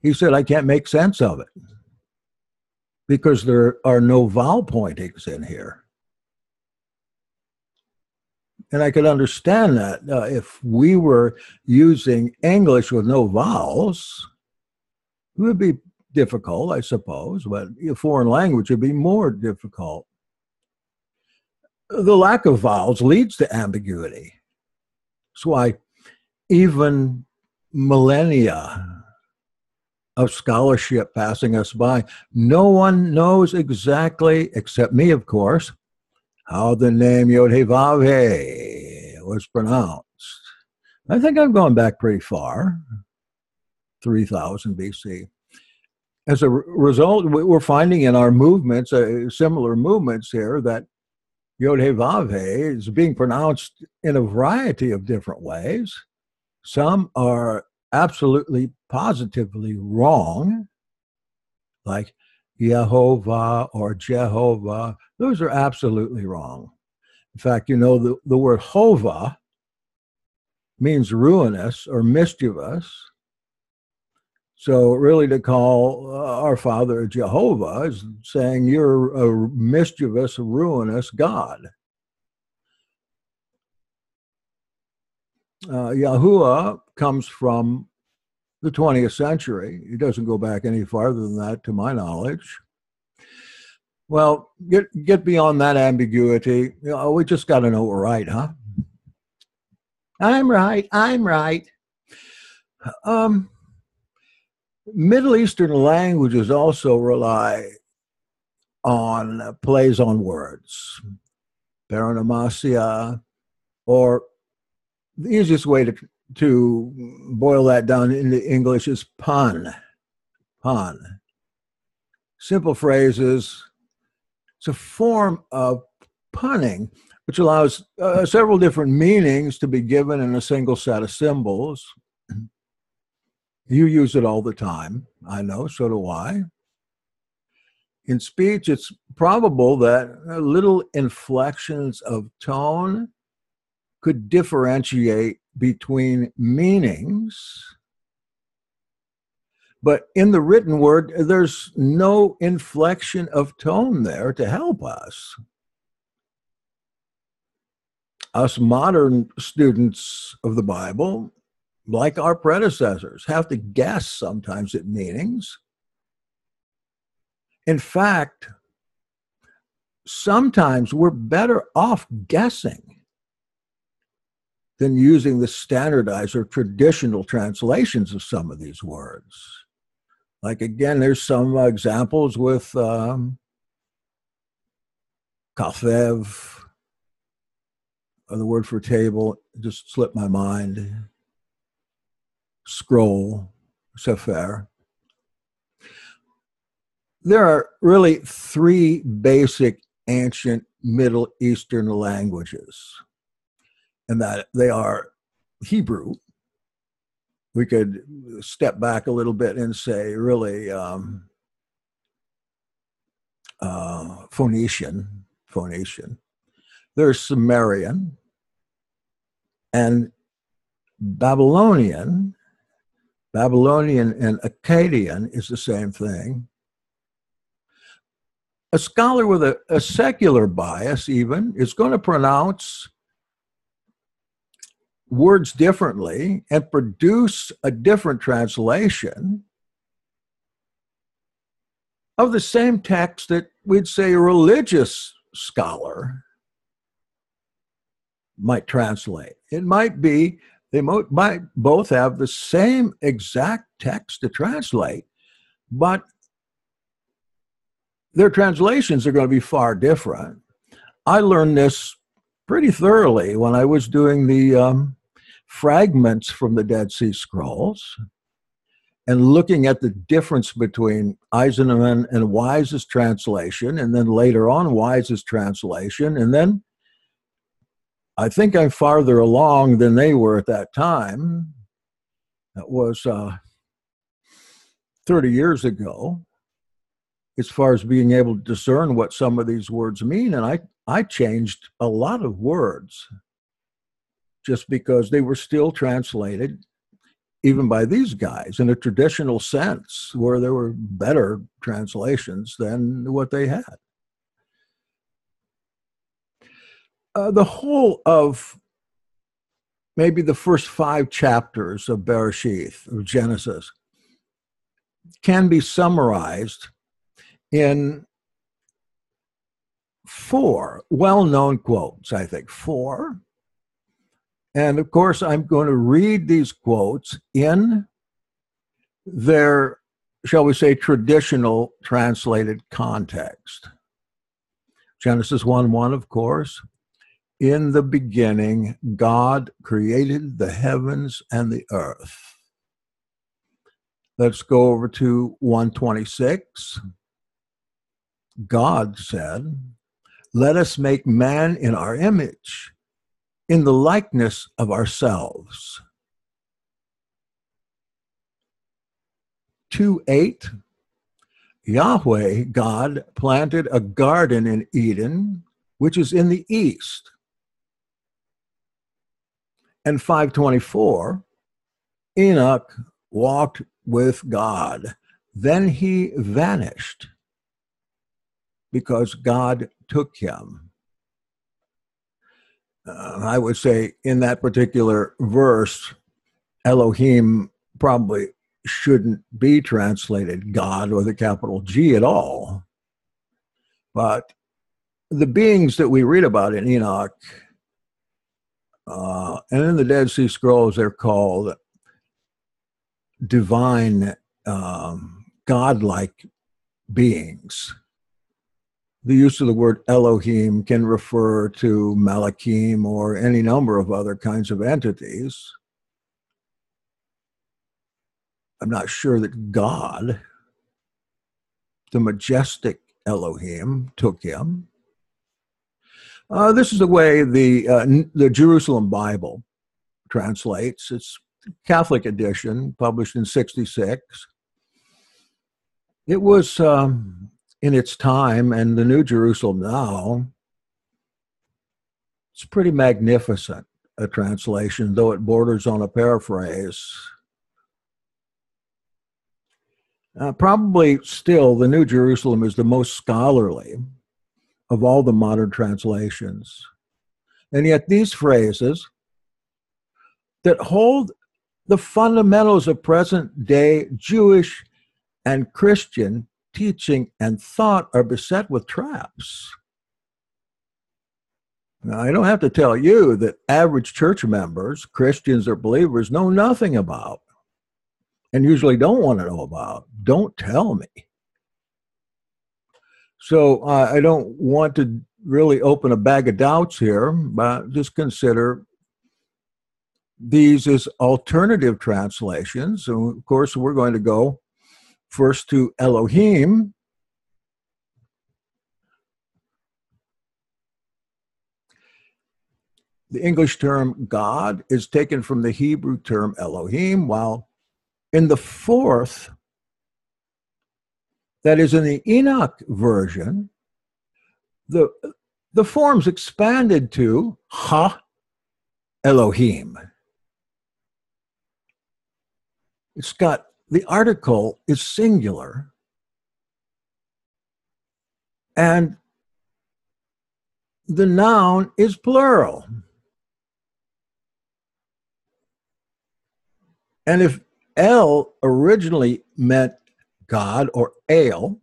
He said, I can't make sense of it because there are no vowel pointings in here. And I could understand that if we were using English with no vowels, it would be difficult, I suppose, but a foreign language would be more difficult. The lack of vowels leads to ambiguity. That's why even millennia of scholarship passing us by, no one knows exactly, except me, of course, how the name Yod-Heh-Vav-Heh was pronounced. I think I'm going back pretty far, 3000 BC. As a result, we're finding in our movements, similar movements here, that Yod-Heh-Vav-Heh is being pronounced in a variety of different ways. Some are absolutely, positively wrong, like Yehovah or Jehovah. Those are absolutely wrong. In fact, you know, the word Hova means ruinous or mischievous. So really to call our Father Jehovah is saying you're a mischievous, ruinous God. Yahuwah comes from the 20th century. It doesn't go back any farther than that, to my knowledge. Well, get beyond that ambiguity. You know, we just got to know we're right, huh? I'm right. I'm right. Middle Eastern languages also rely on plays on words, paronomasia, or the easiest way to boil that down into English is pun. Pun. Simple phrases. It's a form of punning, which allows several different meanings to be given in a single set of symbols. You use it all the time. I know, so do I. In speech, it's probable that little inflections of tone could differentiate between meanings. But in the written word, there's no inflection of tone there to help us. Us modern students of the Bible, like our predecessors, have to guess sometimes at meanings. In fact, sometimes we're better off guessing than using the standardized or traditional translations of some of these words. Like, again, there's some examples with kafev, or the word for table, just slipped my mind. Scroll, sefer. There are really three basic ancient Middle Eastern languages, and that they are Hebrew. We could step back a little bit and say really Phoenician. There's Sumerian and Babylonian. Babylonian and Akkadian is the same thing. A scholar with a secular bias even is going to pronounce words differently and produce a different translation of the same text that we'd say a religious scholar might translate. It might be, they might both have the same exact text to translate, but their translations are going to be far different. I learned this pretty thoroughly when I was doing the fragments from the Dead Sea Scrolls and looking at the difference between Eisenman and Wise's translation, and then later on Wise's translation, and then I think I'm farther along than they were at that time. That was 30 years ago, as far as being able to discern what some of these words mean. And I changed a lot of words just because they were still translated, even by these guys, in a traditional sense, where there were better translations than what they had. The whole of maybe the first 5 chapters of Bereshith, of Genesis, can be summarized in 4 well-known quotes, I think, 4. And of course, I'm going to read these quotes in their, shall we say, traditional translated context. Genesis 1:1, of course. In the beginning, God created the heavens and the earth. Let's go over to 1:26. God said, "Let us make man in our image, in the likeness of ourselves." 2:8, Yahweh, God, planted a garden in Eden, which is in the east. And 5:24, Enoch walked with God. Then he vanished because God took him. I would say in that particular verse, Elohim probably shouldn't be translated God with a capital G at all. But the beings that we read about in Enoch and in the Dead Sea Scrolls, they're called divine, godlike beings. The use of the word Elohim can refer to Malachim or any number of other kinds of entities. I'm not sure that God, the majestic Elohim, took him. This is the way the Jerusalem Bible translates. It's Catholic edition, published in 1966. It was in its time, and the New Jerusalem now, it's pretty magnificent, a translation, though it borders on a paraphrase. Probably still, the New Jerusalem is the most scholarly of all the modern translations. And yet these phrases that hold the fundamentals of present-day Jewish and Christian teaching and thought are beset with traps. Now, I don't have to tell you that average church members, Christians or believers, know nothing about, and usually don't want to know about. Don't tell me. So I don't want to really open a bag of doubts here, but just consider these as alternative translations. And of course, we're going to go first to Elohim. The English term God is taken from the Hebrew term Elohim, while in the 4th, that is in the Enoch version, the form's expanded to Ha Elohim. It's got, the article is singular, and the noun is plural. And if El originally meant God or El,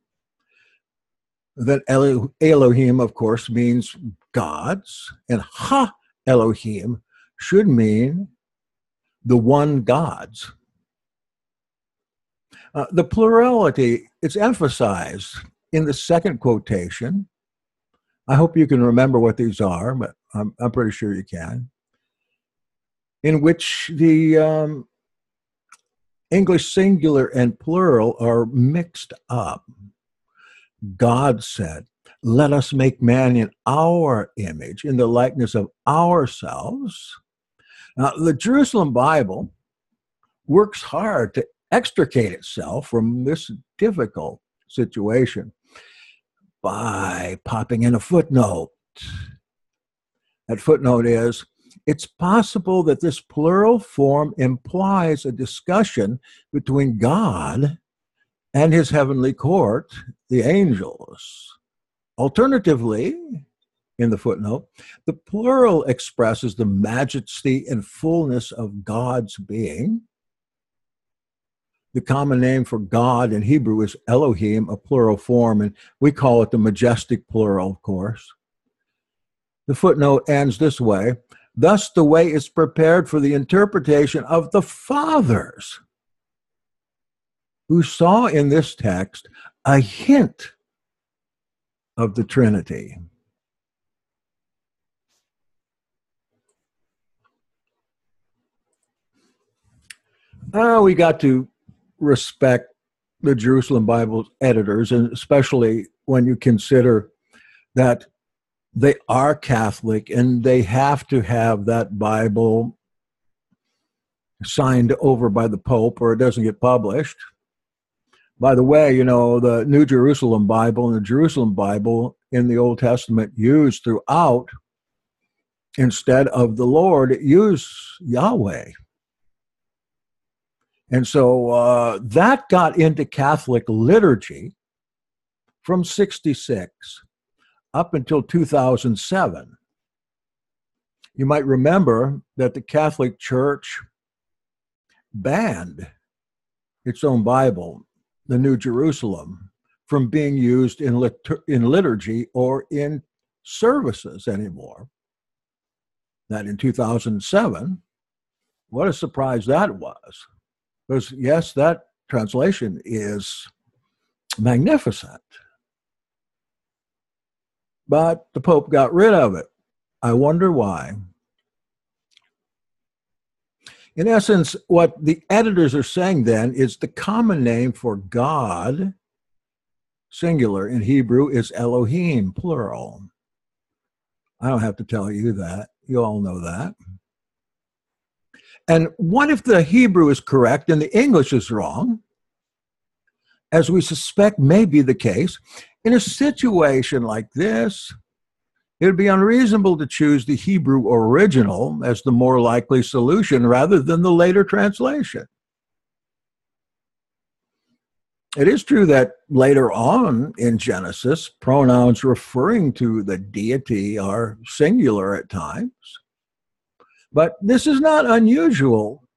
then Elohim, of course, means gods, and Ha Elohim should mean the one gods. The plurality is emphasized in the second quotation. I hope you can remember what these are, but I'm pretty sure you can. In which the English singular and plural are mixed up. God said, let us make man in our image, in the likeness of ourselves. Now, the Jerusalem Bible works hard to extricate itself from this difficult situation by popping in a footnote. That footnote is, it's possible that this plural form implies a discussion between God and his heavenly court, the angels. Alternatively, in the footnote, the plural expresses the majesty and fullness of God's being. The common name for God in Hebrew is Elohim, a plural form, and we call it the majestic plural, of course. The footnote ends this way: thus the way is prepared for the interpretation of the fathers, who saw in this text a hint of the Trinity. We got to respect the Jerusalem Bible editors, and especially when you consider that they are Catholic and they have to have that Bible signed over by the Pope or it doesn't get published. By the way, you know, the New Jerusalem Bible and the Jerusalem Bible in the Old Testament used throughout, instead of the Lord, it used Yahweh. And so that got into Catholic liturgy from 1966 up until 2007. You might remember that the Catholic Church banned its own Bible, the New Jerusalem, from being used in liturgy or in services anymore. That in 2007, what a surprise that was. Because, yes, that translation is magnificent. But the Pope got rid of it. I wonder why. In essence, what the editors are saying then is the common name for God, singular in Hebrew, is Elohim, plural. I don't have to tell you that. You all know that. And what if the Hebrew is correct and the English is wrong? As we suspect may be the case, in a situation like this, it would be unreasonable to choose the Hebrew original as the more likely solution rather than the later translation. It is true that later on in Genesis, pronouns referring to the deity are singular at times. But this is not unusual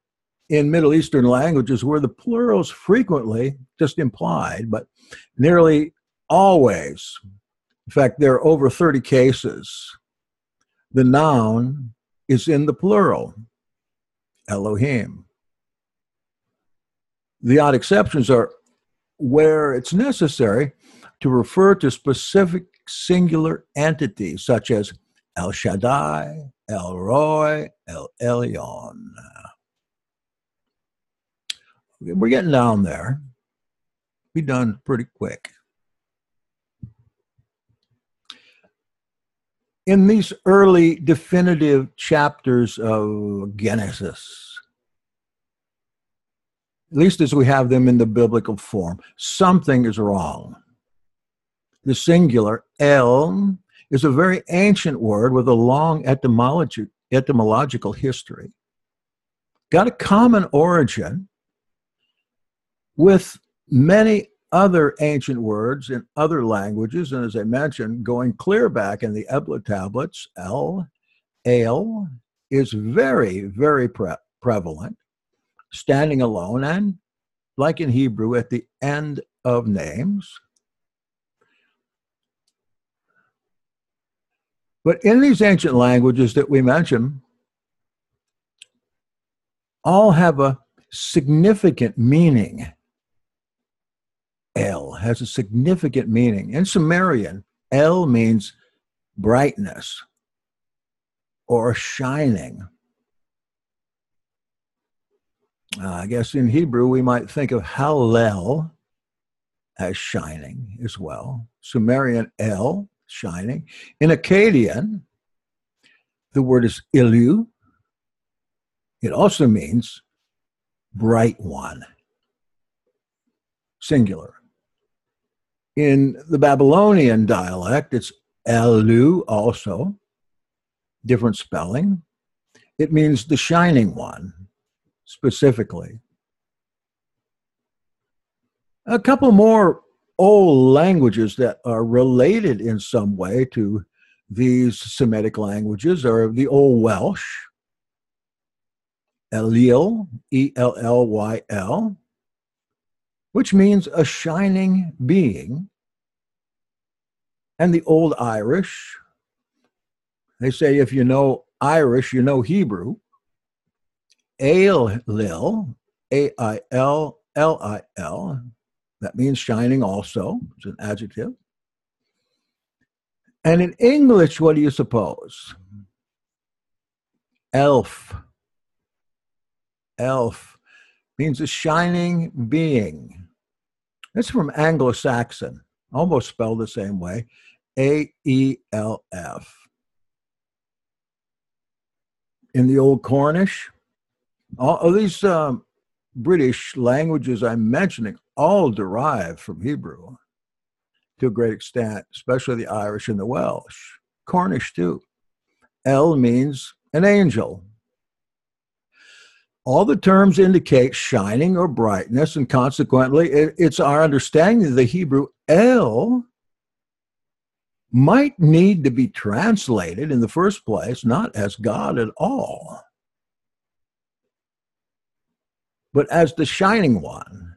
in Middle Eastern languages where the plurals frequently just implied, but nearly always, in fact, there are over 30 cases, the noun is in the plural, Elohim. The odd exceptions are where it's necessary to refer to specific singular entities such as El Shaddai, El Roy, El Elyon. We're getting down there. Be done pretty quick. In these early definitive chapters of Genesis, at least as we have them in the biblical form, something is wrong. The singular, El, is a very ancient word with a long etymological history. Got a common origin with many other ancient words in other languages, and as I mentioned, going clear back in the Ebla Tablets, El is very, very prevalent, standing alone, and like in Hebrew, at the end of names. But in these ancient languages that we mention, all have a significant meaning. El has a significant meaning. In Sumerian, El means brightness or shining. I guess in Hebrew, we might think of Hallel as shining as well. Sumerian El shining. In Akkadian, the word is ilu. It also means bright one, singular. In the Babylonian dialect, it's elu also, different spelling. It means the shining one, specifically. A couple more old languages that are related in some way to these Semitic languages are the Old Welsh, Ellyl, E-L-L-Y-L, which means a shining being, and the Old Irish. They say if you know Irish, you know Hebrew. Ailil, A-I-L-L-I-L, that means shining also. It's an adjective. And in English, what do you suppose? Elf. Elf means a shining being. It's from Anglo-Saxon, almost spelled the same way, A-E-L-F. In the Old Cornish, all of these British languages I'm mentioning all derive from Hebrew to a great extent, especially the Irish and the Welsh. Cornish too. El means an angel. All the terms indicate shining or brightness, and consequently, it's our understanding of the Hebrew El might need to be translated in the first place, not as God at all, but as the shining one.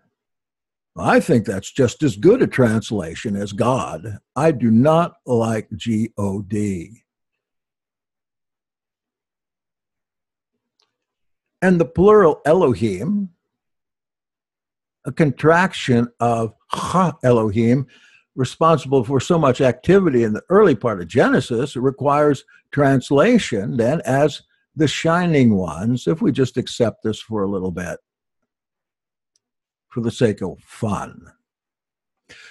I think that's just as good a translation as God. I do not like G-O-D. And the plural Elohim, a contraction of Ha Elohim, responsible for so much activity in the early part of Genesis, it requires translation then as the shining ones, if we just accept this for a little bit, for the sake of fun.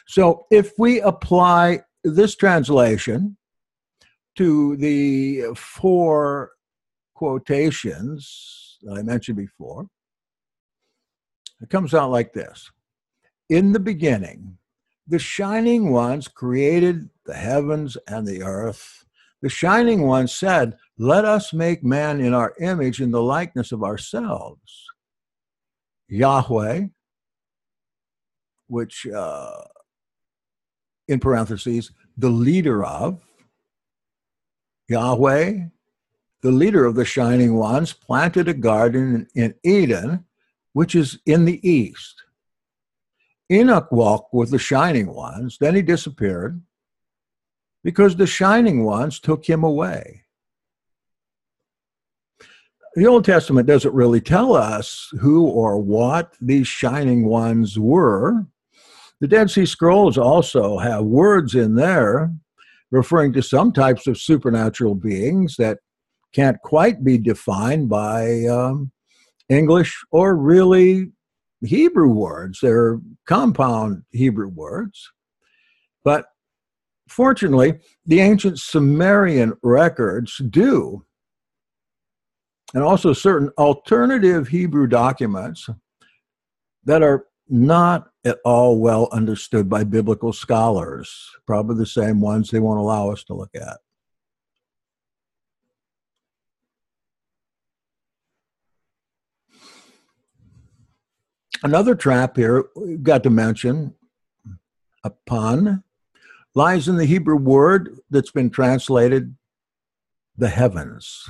So if we apply this translation to the four quotations that I mentioned before, it comes out like this. In the beginning, the shining ones created the heavens and the earth. The shining ones said, let us make man in our image, in the likeness of ourselves. Yahweh, which, in parentheses, the leader of, Yahweh, the leader of the shining ones, planted a garden in Eden, which is in the east. Enoch walked with the shining ones, then he disappeared because the shining ones took him away. The Old Testament doesn't really tell us who or what these shining ones were. The Dead Sea Scrolls also have words in there referring to some types of supernatural beings that can't quite be defined by English or really Hebrew words. They're compound Hebrew words. But fortunately, the ancient Sumerian records do, and also certain alternative Hebrew documents that are not at all well understood by biblical scholars, probably the same ones they won't allow us to look at. Another trap here we've got to mention, a pun, lies in the Hebrew word that's been translated the heavens.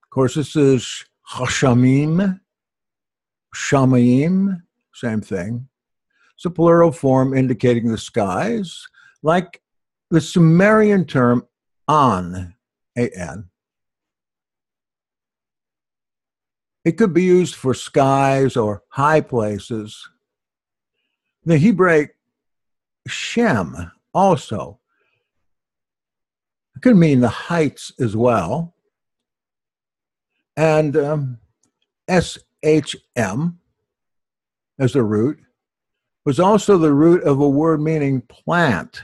Of course, this is Hashamim, Shamayim, same thing. It's a plural form indicating the skies, like the Sumerian term An, A-N. It could be used for skies or high places. The Hebraic Shem also. It could mean the heights as well. And S-H-M as the root was also the root of a word meaning plant.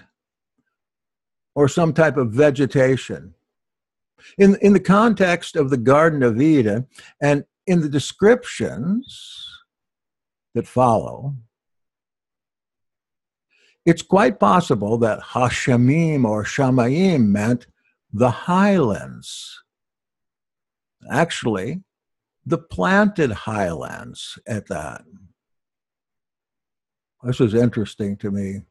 or some type of vegetation. In the context of the Garden of Eden and in the descriptions that follow, it's quite possible that Hashamim or Shamayim meant the highlands. Actually, the planted highlands at that. This is interesting to me.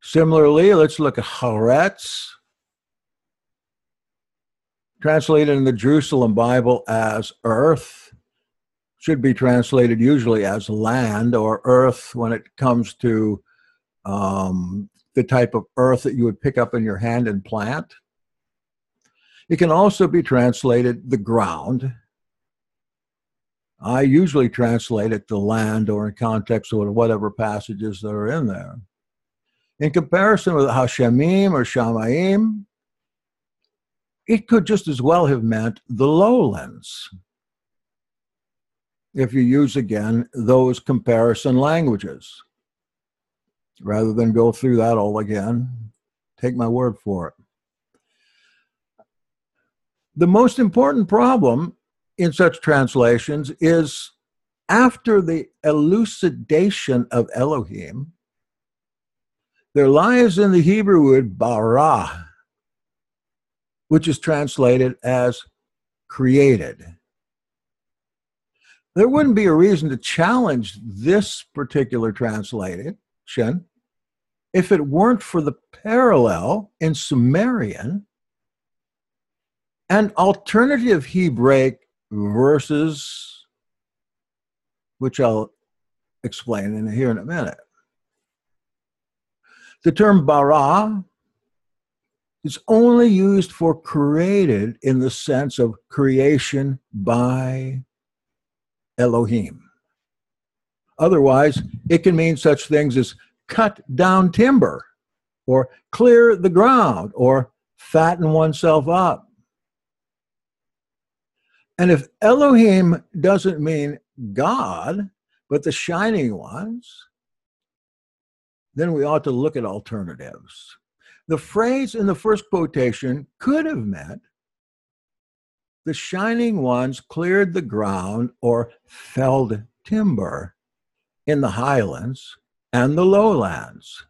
Similarly, let's look at Haaretz, translated in the Jerusalem Bible as earth, should be translated usually as land or earth when it comes to the type of earth that you would pick up in your hand and plant. It can also be translated the ground. I usually translate it the land or in context of whatever passages that are in there. In comparison with Hashamim or Shamayim, it could just as well have meant the lowlands, if you use, again, those comparison languages. Rather than go through that all again, take my word for it. The most important problem in such translations is after the elucidation of Elohim, there lies in the Hebrew word bara, which is translated as created. There wouldn't be a reason to challenge this particular translation if it weren't for the parallel in Sumerian and alternative Hebraic verses, which I'll explain here in a minute. The term bara is only used for created in the sense of creation by Elohim. Otherwise, it can mean such things as cut down timber, or clear the ground, or fatten oneself up. And if Elohim doesn't mean God, but the shining ones, then we ought to look at alternatives. The phrase in the first quotation could have meant the shining ones cleared the ground or felled timber in the highlands and the lowlands.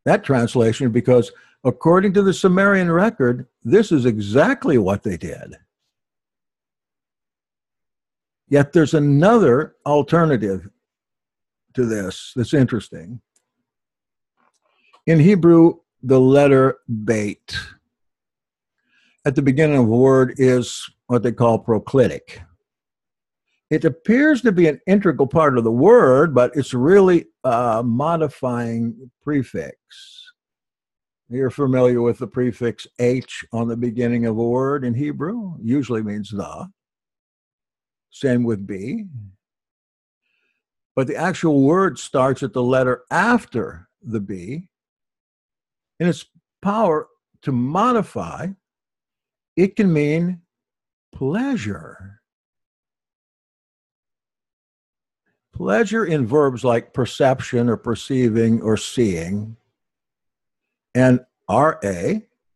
That translation, because according to the Sumerian record, this is exactly what they did. Yet there's another alternative to this that's interesting. In Hebrew, the letter beit at the beginning of a word is what they call proclitic. It appears to be an integral part of the word, but it's really a modifying prefix. You're familiar with the prefix H on the beginning of a word in Hebrew. Usually means the. Same with be. But the actual word starts at the letter after the be. In its power to modify, it can mean pleasure. Pleasure in verbs like perception or perceiving or seeing. And ra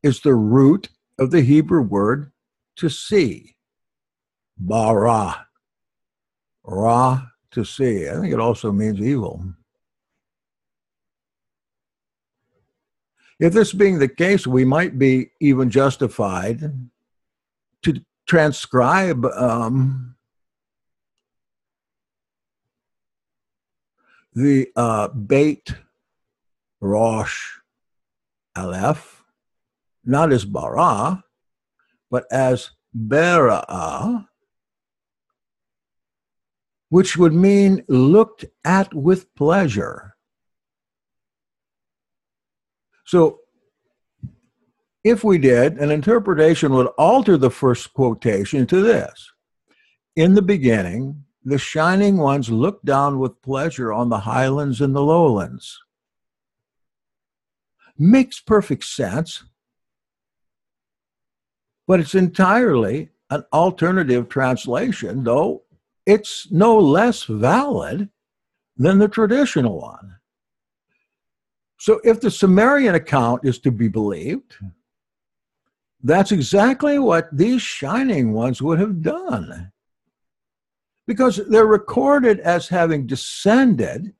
is the root of the Hebrew word to see. Bara. Ra, to see. I think it also means evil. If this being the case, we might be even justified to transcribe the beit rosh aleph, not as bara, but as bera'ah, which would mean looked at with pleasure. So if we did, an interpretation would alter the first quotation to this. In the beginning, the shining ones looked down with pleasure on the highlands and the lowlands. Makes perfect sense, but it's entirely an alternative translation, though it's no less valid than the traditional one. So if the Sumerian account is to be believed, that's exactly what these shining ones would have done. Because they're recorded as having descended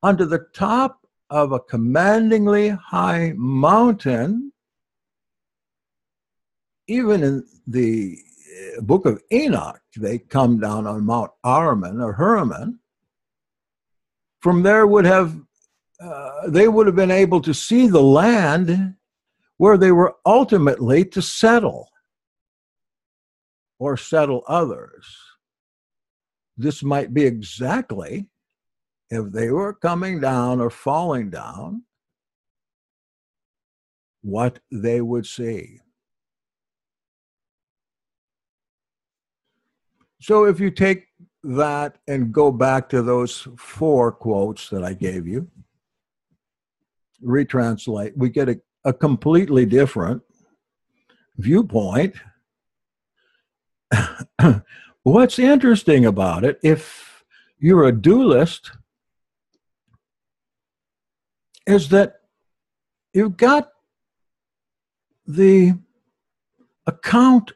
onto the top of a commandingly high mountain. Even in the book of Enoch, they come down on Mount Arman or Hermon. From there they would have been able to see the land where they were ultimately to settle or settle others. This might be exactly, if they were coming down or falling down, what they would see. So if you take that and go back to those 4 quotes that I gave you, retranslate, we get a completely different viewpoint. What's interesting about it, if you're a dualist, is that you've got the account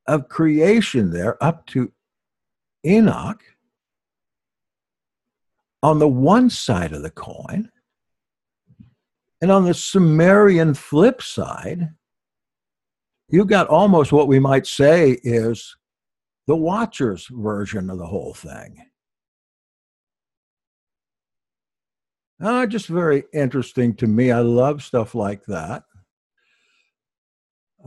of creation there up to Enoch on the one side of the coin, and on the Sumerian flip side, you've got almost what we might say is the Watcher's version of the whole thing. Just very interesting to me. I love stuff like that.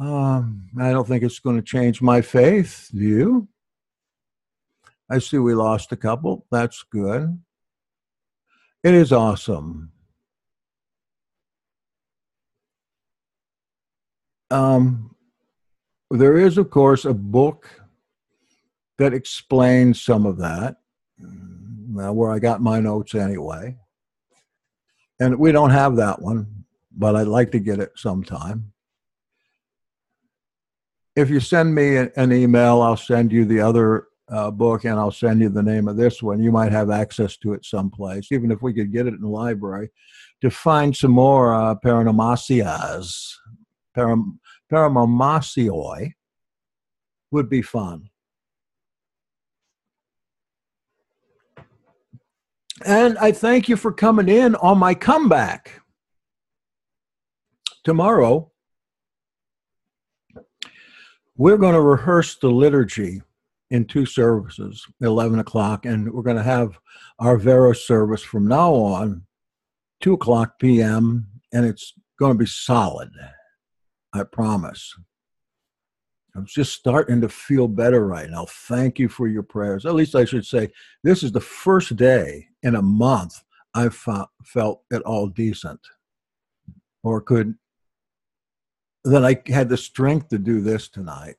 I don't think it's going to change my faith. Do you? I see we lost a couple. That's good. It is awesome. There is, of course, a book that explains some of that, where I got my notes anyway. And we don't have that one, but I'd like to get it sometime. If you send me an email, I'll send you the other book, and I'll send you the name of this one. You might have access to it someplace, even if we could get it in the library, to find some more Paranomasioi would be fun. And I thank you for coming in on my comeback. Tomorrow, we're going to rehearse the liturgy in 2 services, 11 o'clock, and we're going to have our Veros service from now on, 2 o'clock p.m., and it's going to be solid, I promise. I'm just starting to feel better right now. Thank you for your prayers. At least I should say, this is the first day in a month I've felt at all decent, or that I had the strength to do this tonight.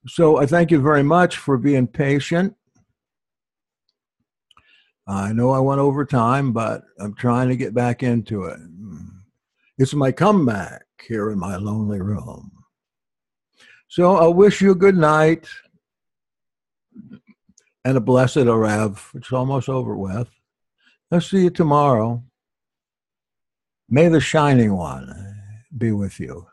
So I thank you very much for being patient. I know I went over time, but I'm trying to get back into it. It's my comeback here in my lonely room. So I wish you a good night and a blessed Arev. It's almost over with. I'll see you tomorrow. May the Shining One be with you.